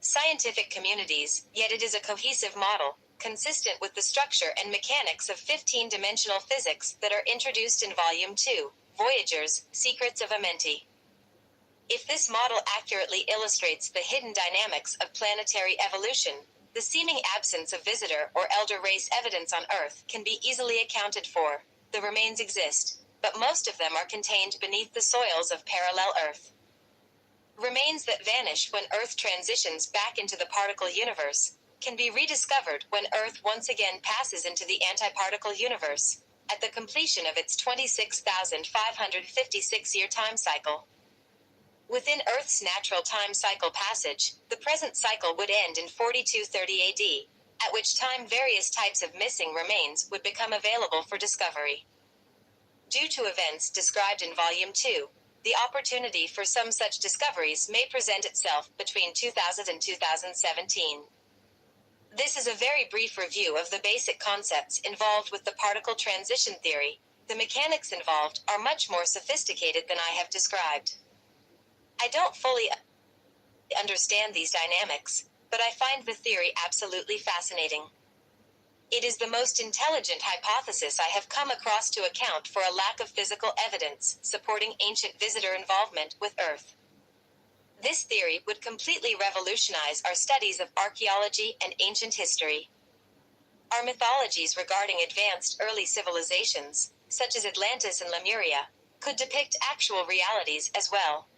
C: scientific communities, yet it is a cohesive model, consistent with the structure and mechanics of 15-dimensional physics that are introduced in Volume 2, Voyagers, Secrets of Amenti. If this model accurately illustrates the hidden dynamics of planetary evolution, the seeming absence of visitor or elder race evidence on Earth can be easily accounted for. The remains exist, but most of them are contained beneath the soils of parallel Earth. Remains that vanish when Earth transitions back into the particle universe can be rediscovered when Earth once again passes into the antiparticle universe, at the completion of its 26,556-year time cycle. Within Earth's natural time cycle passage, the present cycle would end in 4230 AD, at which time various types of missing remains would become available for discovery. Due to events described in Volume 2, the opportunity for some such discoveries may present itself between 2000 and 2017. This is a very brief review of the basic concepts involved with the particle transition theory. The mechanics involved are much more sophisticated than I have described. I don't fully understand these dynamics, but I find the theory absolutely fascinating. It is the most intelligent hypothesis I have come across to account for a lack of physical evidence supporting ancient visitor involvement with Earth. This theory would completely revolutionize our studies of archaeology and ancient history. Our mythologies regarding advanced early civilizations, such as Atlantis and Lemuria, could depict actual realities as well.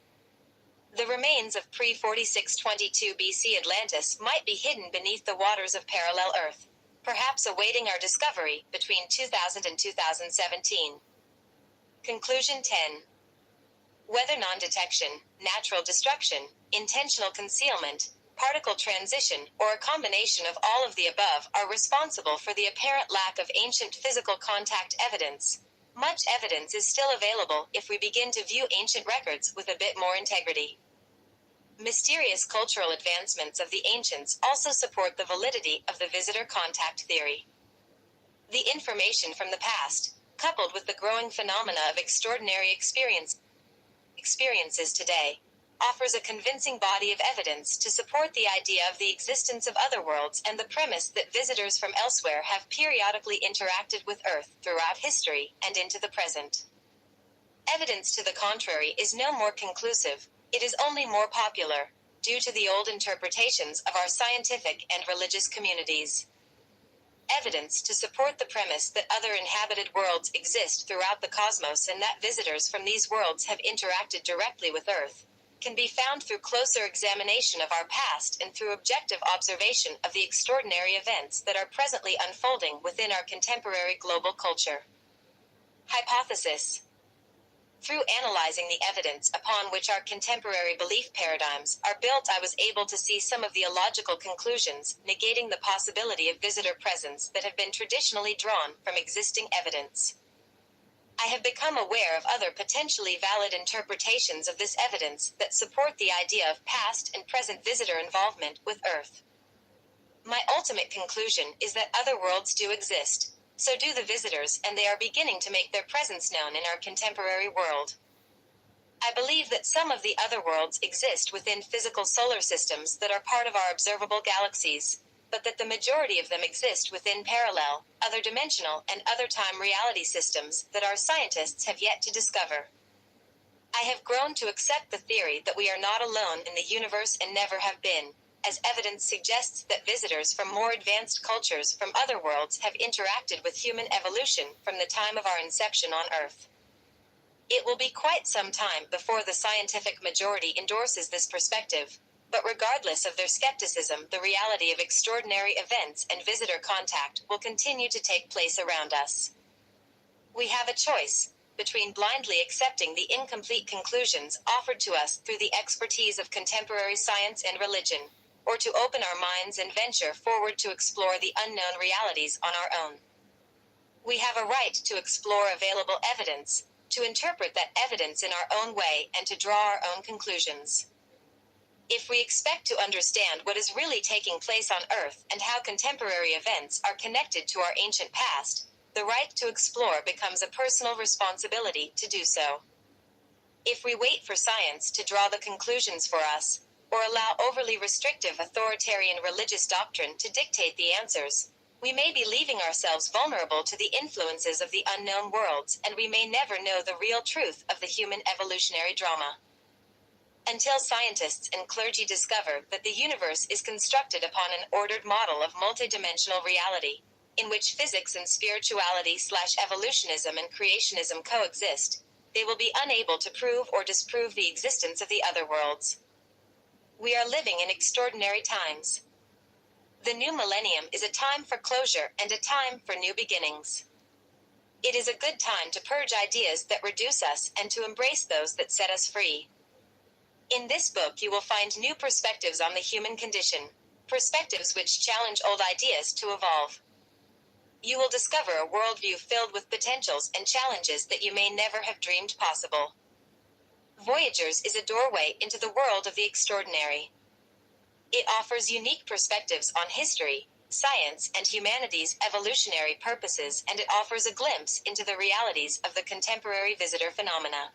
C: The remains of pre-4622 BC Atlantis might be hidden beneath the waters of parallel Earth, perhaps awaiting our discovery between 2000 and 2017. Conclusion 10. Whether non-detection, natural destruction, intentional concealment, particle transition, or a combination of all of the above are responsible for the apparent lack of ancient physical contact evidence. Much evidence is still available if we begin to view ancient records with a bit more integrity. Mysterious cultural advancements of the ancients also support the validity of the visitor contact theory. The information from the past, coupled with the growing phenomena of extraordinary experiences today, offers a convincing body of evidence to support the idea of the existence of other worlds and the premise that visitors from elsewhere have periodically interacted with Earth throughout history and into the present. Evidence to the contrary is no more conclusive, it is only more popular, due to the old interpretations of our scientific and religious communities. Evidence to support the premise that other inhabited worlds exist throughout the cosmos and that visitors from these worlds have interacted directly with Earth can be found through closer examination of our past and through objective observation of the extraordinary events that are presently unfolding within our contemporary global culture. Hypothesis. Through analyzing the evidence upon which our contemporary belief paradigms are built, I was able to see some of the illogical conclusions, negating the possibility of visitor presence that have been traditionally drawn from existing evidence. I have become aware of other potentially valid interpretations of this evidence that support the idea of past and present visitor involvement with Earth. My ultimate conclusion is that other worlds do exist. So do the visitors, and they are beginning to make their presence known in our contemporary world. I believe that some of the other worlds exist within physical solar systems that are part of our observable galaxies, but that the majority of them exist within parallel, other dimensional, and other time reality systems that our scientists have yet to discover. I have grown to accept the theory that we are not alone in the universe and never have been, as evidence suggests that visitors from more advanced cultures from other worlds have interacted with human evolution from the time of our inception on Earth. It will be quite some time before the scientific majority endorses this perspective, but regardless of their skepticism, the reality of extraordinary events and visitor contact will continue to take place around us. We have a choice between blindly accepting the incomplete conclusions offered to us through the expertise of contemporary science and religion, or to open our minds and venture forward to explore the unknown realities on our own. We have a right to explore available evidence, to interpret that evidence in our own way, and to draw our own conclusions. If we expect to understand what is really taking place on Earth and how contemporary events are connected to our ancient past, the right to explore becomes a personal responsibility to do so. If we wait for science to draw the conclusions for us, or allow overly restrictive authoritarian religious doctrine to dictate the answers, we may be leaving ourselves vulnerable to the influences of the unknown worlds, and we may never know the real truth of the human evolutionary drama. Until scientists and clergy discover that the universe is constructed upon an ordered model of multidimensional reality, in which physics and spirituality/evolutionism and creationism coexist, they will be unable to prove or disprove the existence of the other worlds. We are living in extraordinary times. The new millennium is a time for closure and a time for new beginnings. It is a good time to purge ideas that reduce us and to embrace those that set us free. In this book you will find new perspectives on the human condition, perspectives which challenge old ideas to evolve. You will discover a worldview filled with potentials and challenges that you may never have dreamed possible. Voyagers is a doorway into the world of the extraordinary. It offers unique perspectives on history, science, and humanity's evolutionary purposes, and it offers a glimpse into the realities of the contemporary visitor phenomena.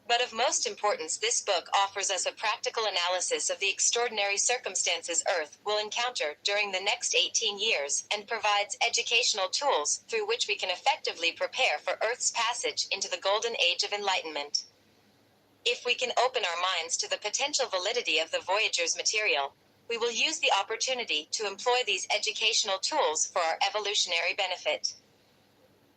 C: But of most importance, this book offers us a practical analysis of the extraordinary circumstances Earth will encounter during the next 18 years, and provides educational tools through which we can effectively prepare for Earth's passage into the golden age of enlightenment. If we can open our minds to the potential validity of the Voyager's material, we will use the opportunity to employ these educational tools for our evolutionary benefit.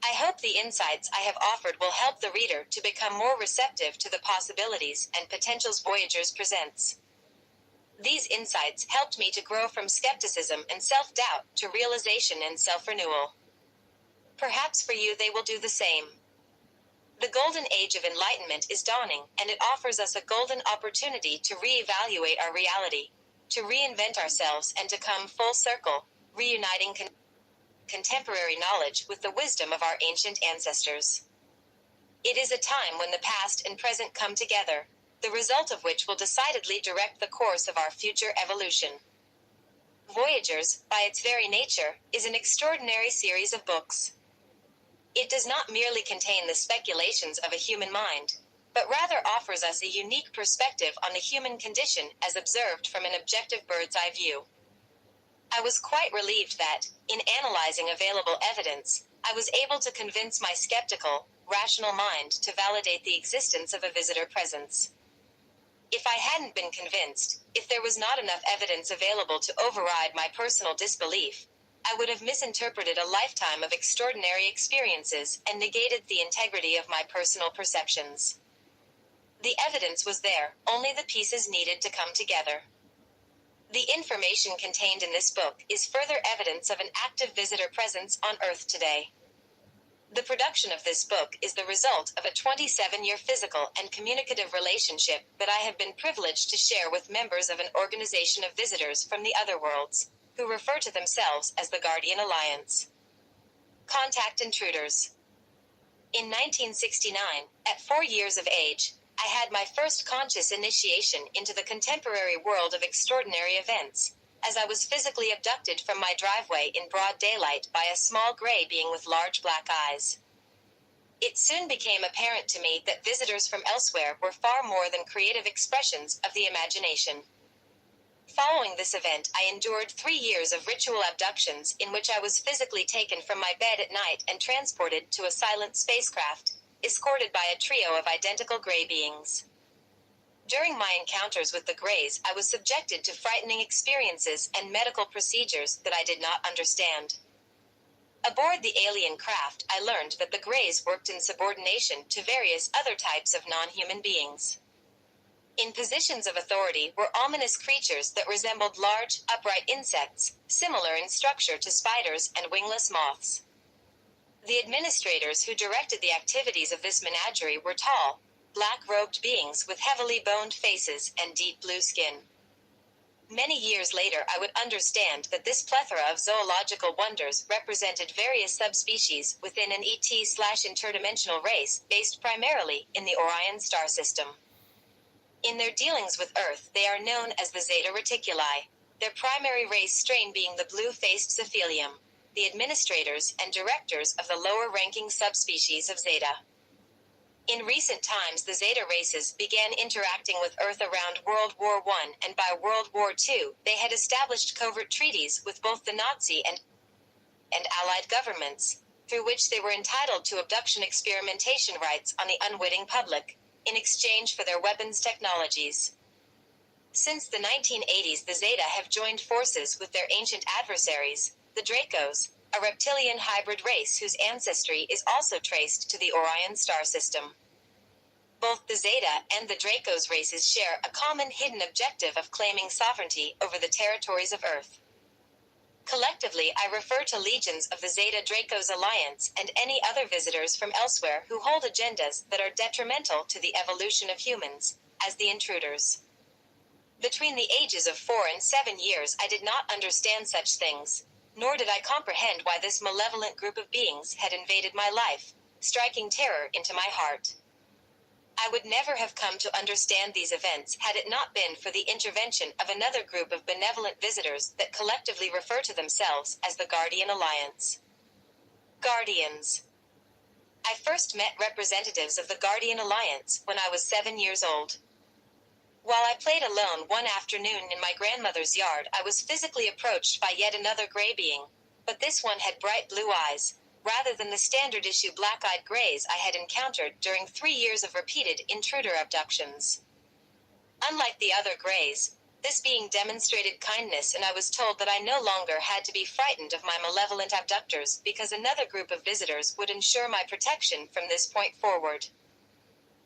C: I hope the insights I have offered will help the reader to become more receptive to the possibilities and potentials Voyagers presents. These insights helped me to grow from skepticism and self-doubt to realization and self-renewal. Perhaps for you they will do the same. The golden age of enlightenment is dawning, and it offers us a golden opportunity to reevaluate our reality, to reinvent ourselves, and to come full circle, reuniting contemporary knowledge with the wisdom of our ancient ancestors. It is a time when the past and present come together, the result of which will decidedly direct the course of our future evolution. Voyagers, by its very nature, is an extraordinary series of books. It does not merely contain the speculations of a human mind, but rather offers us a unique perspective on the human condition as observed from an objective bird's-eye view. I was quite relieved that, in analyzing available evidence, I was able to convince my skeptical, rational mind to validate the existence of a visitor presence. If I hadn't been convinced, if there was not enough evidence available to override my personal disbelief, I would have misinterpreted a lifetime of extraordinary experiences and negated the integrity of my personal perceptions. The evidence was there, only the pieces needed to come together. The information contained in this book is further evidence of an active visitor presence on Earth today. The production of this book is the result of a 27-year physical and communicative relationship that I have been privileged to share with members of an organization of visitors from the other worlds, who refer to themselves as the Guardian Alliance. Contact intruders. In 1969, at 4 years of age, I had my first conscious initiation into the contemporary world of extraordinary events, as I was physically abducted from my driveway in broad daylight by a small gray being with large black eyes. It soon became apparent to me that visitors from elsewhere were far more than creative expressions of the imagination. Following this event, I endured 3 years of ritual abductions in which I was physically taken from my bed at night and transported to a silent spacecraft, escorted by a trio of identical gray beings. During my encounters with the Greys, I was subjected to frightening experiences and medical procedures that I did not understand. Aboard the alien craft, I learned that the Greys worked in subordination to various other types of non-human beings. In positions of authority were ominous creatures that resembled large, upright insects, similar in structure to spiders and wingless moths. The administrators who directed the activities of this menagerie were tall, black-robed beings with heavily boned faces and deep blue skin. Many years later, I would understand that this plethora of zoological wonders represented various subspecies within an ET/interdimensional race based primarily in the Orion star system. In their dealings with Earth, they are known as the Zeta Reticuli, their primary race strain being the blue-faced Cephalium, the administrators and directors of the lower-ranking subspecies of Zeta. In recent times, the Zeta races began interacting with Earth around World War I, and by World War II, they had established covert treaties with both the Nazi and Allied governments, through which they were entitled to abduction experimentation rights on the unwitting public, in exchange for their weapons technologies. Since the 1980s, the Zeta have joined forces with their ancient adversaries, the Dracos, a reptilian hybrid race whose ancestry is also traced to the Orion star system. Both the Zeta and the Dracos races share a common hidden objective of claiming sovereignty over the territories of Earth. Collectively, I refer to legions of the Zeta Dracos Alliance and any other visitors from elsewhere who hold agendas that are detrimental to the evolution of humans, as the intruders. Between the ages of 4 and 7 years, I did not understand such things, nor did I comprehend why this malevolent group of beings had invaded my life, striking terror into my heart. I would never have come to understand these events had it not been for the intervention of another group of benevolent visitors that collectively refer to themselves as the Guardian Alliance. Guardians. I first met representatives of the Guardian Alliance when I was 7 years old. While I played alone one afternoon in my grandmother's yard, I was physically approached by yet another gray being, but this one had bright blue eyes, rather than the standard issue black-eyed grays I had encountered during 3 years of repeated intruder abductions. Unlike the other grays, this being demonstrated kindness, and I was told that I no longer had to be frightened of my malevolent abductors because another group of visitors would ensure my protection from this point forward.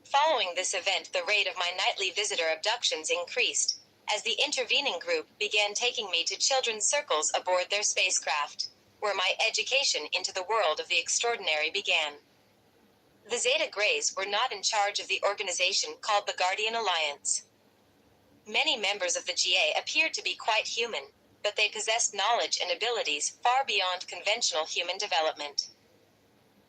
C: Following this event, the rate of my nightly visitor abductions increased, as the intervening group began taking me to children's circles aboard their spacecraft, where my education into the world of the extraordinary began. The Zeta Greys were not in charge of the organization called the Guardian Alliance. Many members of the GA appeared to be quite human, but they possessed knowledge and abilities far beyond conventional human development.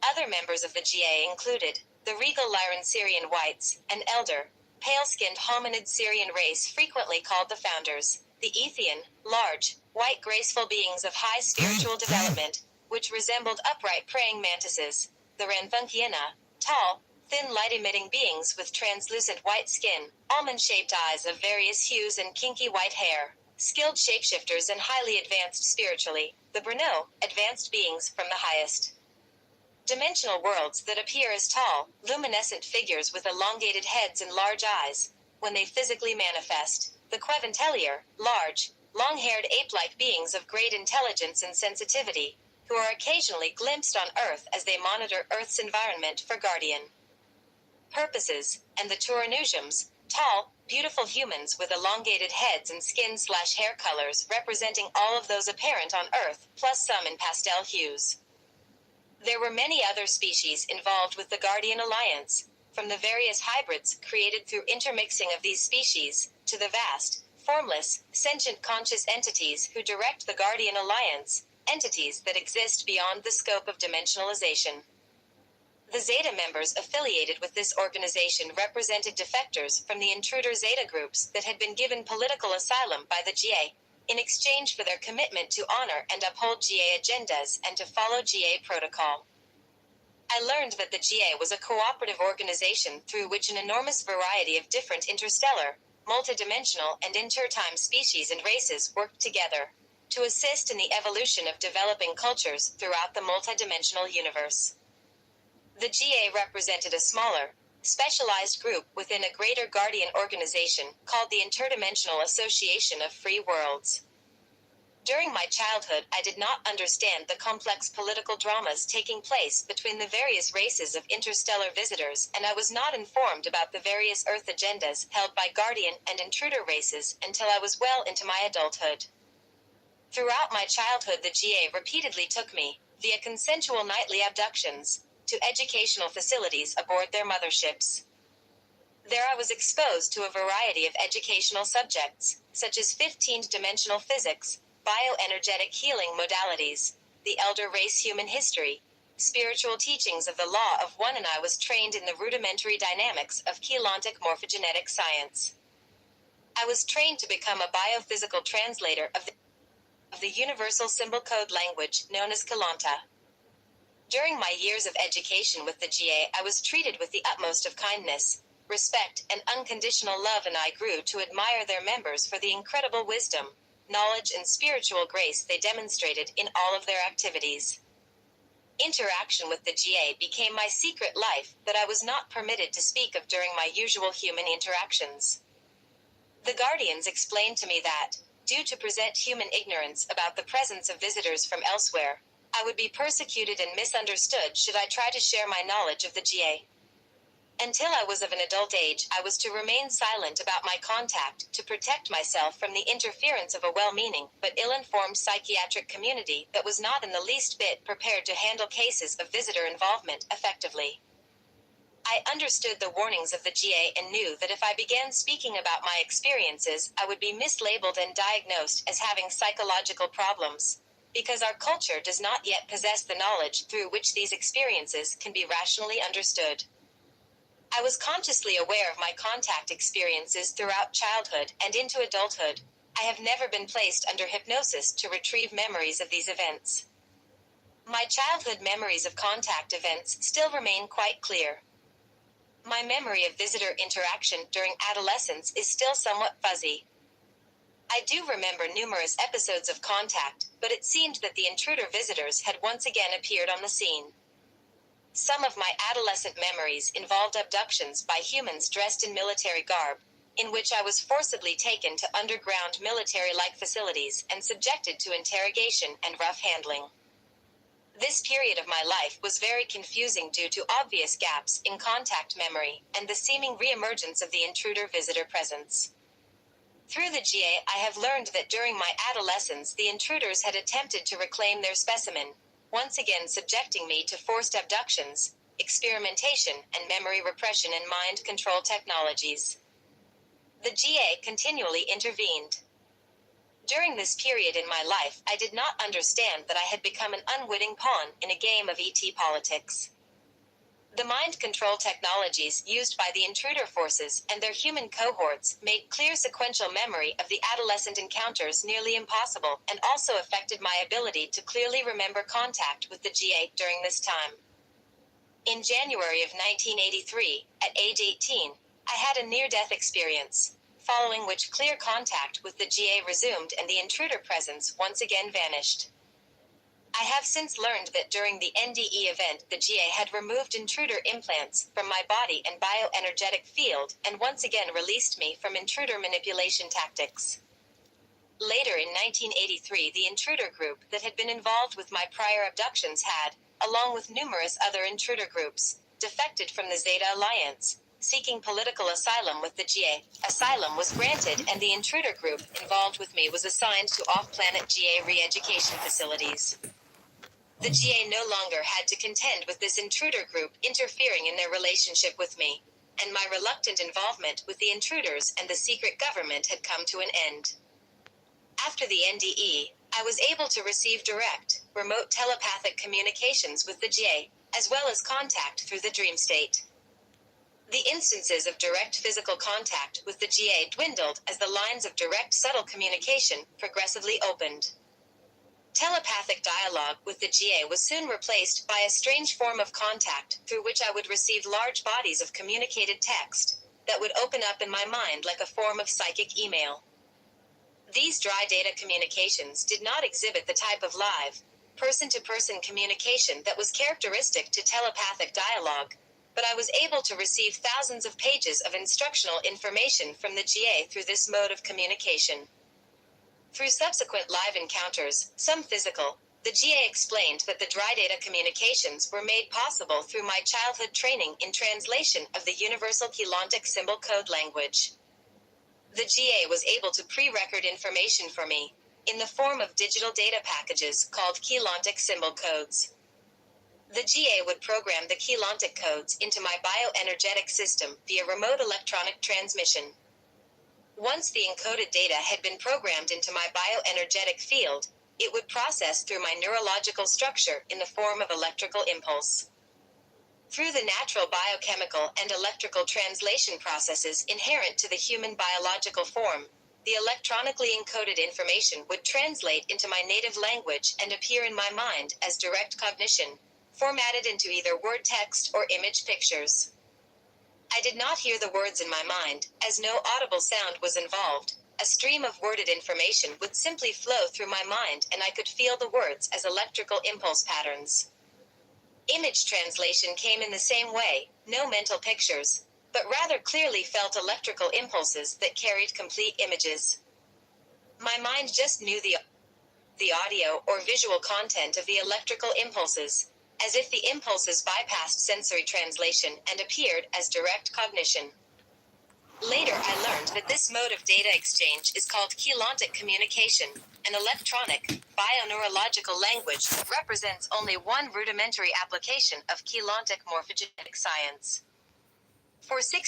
C: Other members of the GA included the regal Lyran Syrian whites, an elder, pale-skinned hominid Syrian race frequently called the Founders, the Ethian, large, white graceful beings of high spiritual development, which resembled upright praying mantises, the Ranfunkiana, tall, thin light-emitting beings with translucent white skin, almond-shaped eyes of various hues and kinky white hair, skilled shapeshifters and highly advanced spiritually, the Brno, advanced beings from the highest dimensional worlds that appear as tall, luminescent figures with elongated heads and large eyes, when they physically manifest, the Queventelier, large, long-haired ape-like beings of great intelligence and sensitivity, who are occasionally glimpsed on Earth as they monitor Earth's environment for guardian purposes, and the Turanusiums, tall, beautiful humans with elongated heads and skin/hair colors representing all of those apparent on Earth, plus some in pastel hues. There were many other species involved with the Guardian Alliance, from the various hybrids created through intermixing of these species, to the vast, formless, sentient conscious entities who direct the Guardian Alliance, entities that exist beyond the scope of dimensionalization. The Zeta members affiliated with this organization represented defectors from the intruder Zeta groups that had been given political asylum by the GA, in exchange for their commitment to honor and uphold GA agendas and to follow GA protocol. I learned that the GA was a cooperative organization through which an enormous variety of different interstellar, multidimensional, and intertime species and races worked together to assist in the evolution of developing cultures throughout the multidimensional universe. The GA represented a smaller, specialized group within a greater guardian organization called the Interdimensional Association of Free Worlds. During my childhood, I did not understand the complex political dramas taking place between the various races of interstellar visitors, and I was not informed about the various Earth agendas held by guardian and intruder races until I was well into my adulthood. Throughout my childhood, the GA repeatedly took me, via consensual nightly abductions, to educational facilities aboard their motherships. There I was exposed to a variety of educational subjects, such as 15th-dimensional physics, bioenergetic healing modalities, the elder race human history, spiritual teachings of the law of one, and I was trained in the rudimentary dynamics of cheilontic morphogenetic science. I was trained to become a biophysical translator of the universal symbol code language known as Cheilonta. During my years of education with the GA, I was treated with the utmost of kindness, respect, and unconditional love, and I grew to admire their members for the incredible wisdom, knowledge, and spiritual grace they demonstrated in all of their activities. Interaction with the GA became my secret life that I was not permitted to speak of during my usual human interactions. The Guardians explained to me that, due to present human ignorance about the presence of visitors from elsewhere, I would be persecuted and misunderstood should I try to share my knowledge of the GA. Until I was of an adult age, I was to remain silent about my contact to protect myself from the interference of a well-meaning but ill-informed psychiatric community that was not in the least bit prepared to handle cases of visitor involvement effectively. I understood the warnings of the GA and knew that if I began speaking about my experiences, I would be mislabeled and diagnosed as having psychological problems, because our culture does not yet possess the knowledge through which these experiences can be rationally understood. I was consciously aware of my contact experiences throughout childhood and into adulthood. I have never been placed under hypnosis to retrieve memories of these events. My childhood memories of contact events still remain quite clear. My memory of visitor interaction during adolescence is still somewhat fuzzy. I do remember numerous episodes of contact, but it seemed that the intruder visitors had once again appeared on the scene. Some of my adolescent memories involved abductions by humans dressed in military garb, in which I was forcibly taken to underground military-like facilities and subjected to interrogation and rough handling. This period of my life was very confusing due to obvious gaps in contact memory and the seeming reemergence of the intruder visitor presence. Through the GA, I have learned that during my adolescence the intruders had attempted to reclaim their specimen, once again subjecting me to forced abductions, experimentation, and memory repression and mind control technologies. The GA continually intervened. During this period in my life, I did not understand that I had become an unwitting pawn in a game of ET politics. The mind control technologies used by the intruder forces and their human cohorts made clear sequential memory of the adolescent encounters nearly impossible and also affected my ability to clearly remember contact with the GA during this time. In January of 1983, at age 18, I had a near-death experience, following which clear contact with the GA resumed and the intruder presence once again vanished. I have since learned that during the NDE event the GA had removed intruder implants from my body and bioenergetic field and once again released me from intruder manipulation tactics. Later in 1983 the intruder group that had been involved with my prior abductions had, along with numerous other intruder groups, defected from the Zeta Alliance, seeking political asylum with the GA. Asylum was granted and the intruder group involved with me was assigned to off-planet GA re-education facilities. The GA no longer had to contend with this intruder group interfering in their relationship with me, and my reluctant involvement with the intruders and the secret government had come to an end. After the NDE, I was able to receive direct, remote telepathic communications with the GA, as well as contact through the dream state. The instances of direct physical contact with the GA dwindled as the lines of direct subtle communication progressively opened. Telepathic dialogue with the GA was soon replaced by a strange form of contact through which I would receive large bodies of communicated text that would open up in my mind like a form of psychic email. These dry data communications did not exhibit the type of live, person-to-person communication that was characteristic to telepathic dialogue, but I was able to receive thousands of pages of instructional information from the GA through this mode of communication. Through subsequent live encounters, some physical, the GA explained that the dry data communications were made possible through my childhood training in translation of the Universal Keylontic Symbol Code language. The GA was able to pre-record information for me, in the form of digital data packages called Keylontic Symbol Codes. The GA would program the Keylontic codes into my bioenergetic system via remote electronic transmission. Once the encoded data had been programmed into my bioenergetic field, it would process through my neurological structure in the form of electrical impulse. Through the natural biochemical and electrical translation processes inherent to the human biological form, the electronically encoded information would translate into my native language and appear in my mind as direct cognition, formatted into either word text or image pictures. I did not hear the words in my mind, as no audible sound was involved. A stream of worded information would simply flow through my mind and I could feel the words as electrical impulse patterns. Image translation came in the same way, no mental pictures, but rather clearly felt electrical impulses that carried complete images. My mind just knew the audio or visual content of the electrical impulses, as if the impulses bypassed sensory translation and appeared as direct cognition. Later I learned that this mode of data exchange is called keylontic communication, an electronic, bioneurological language that represents only one rudimentary application of keylontic morphogenetic science. For 6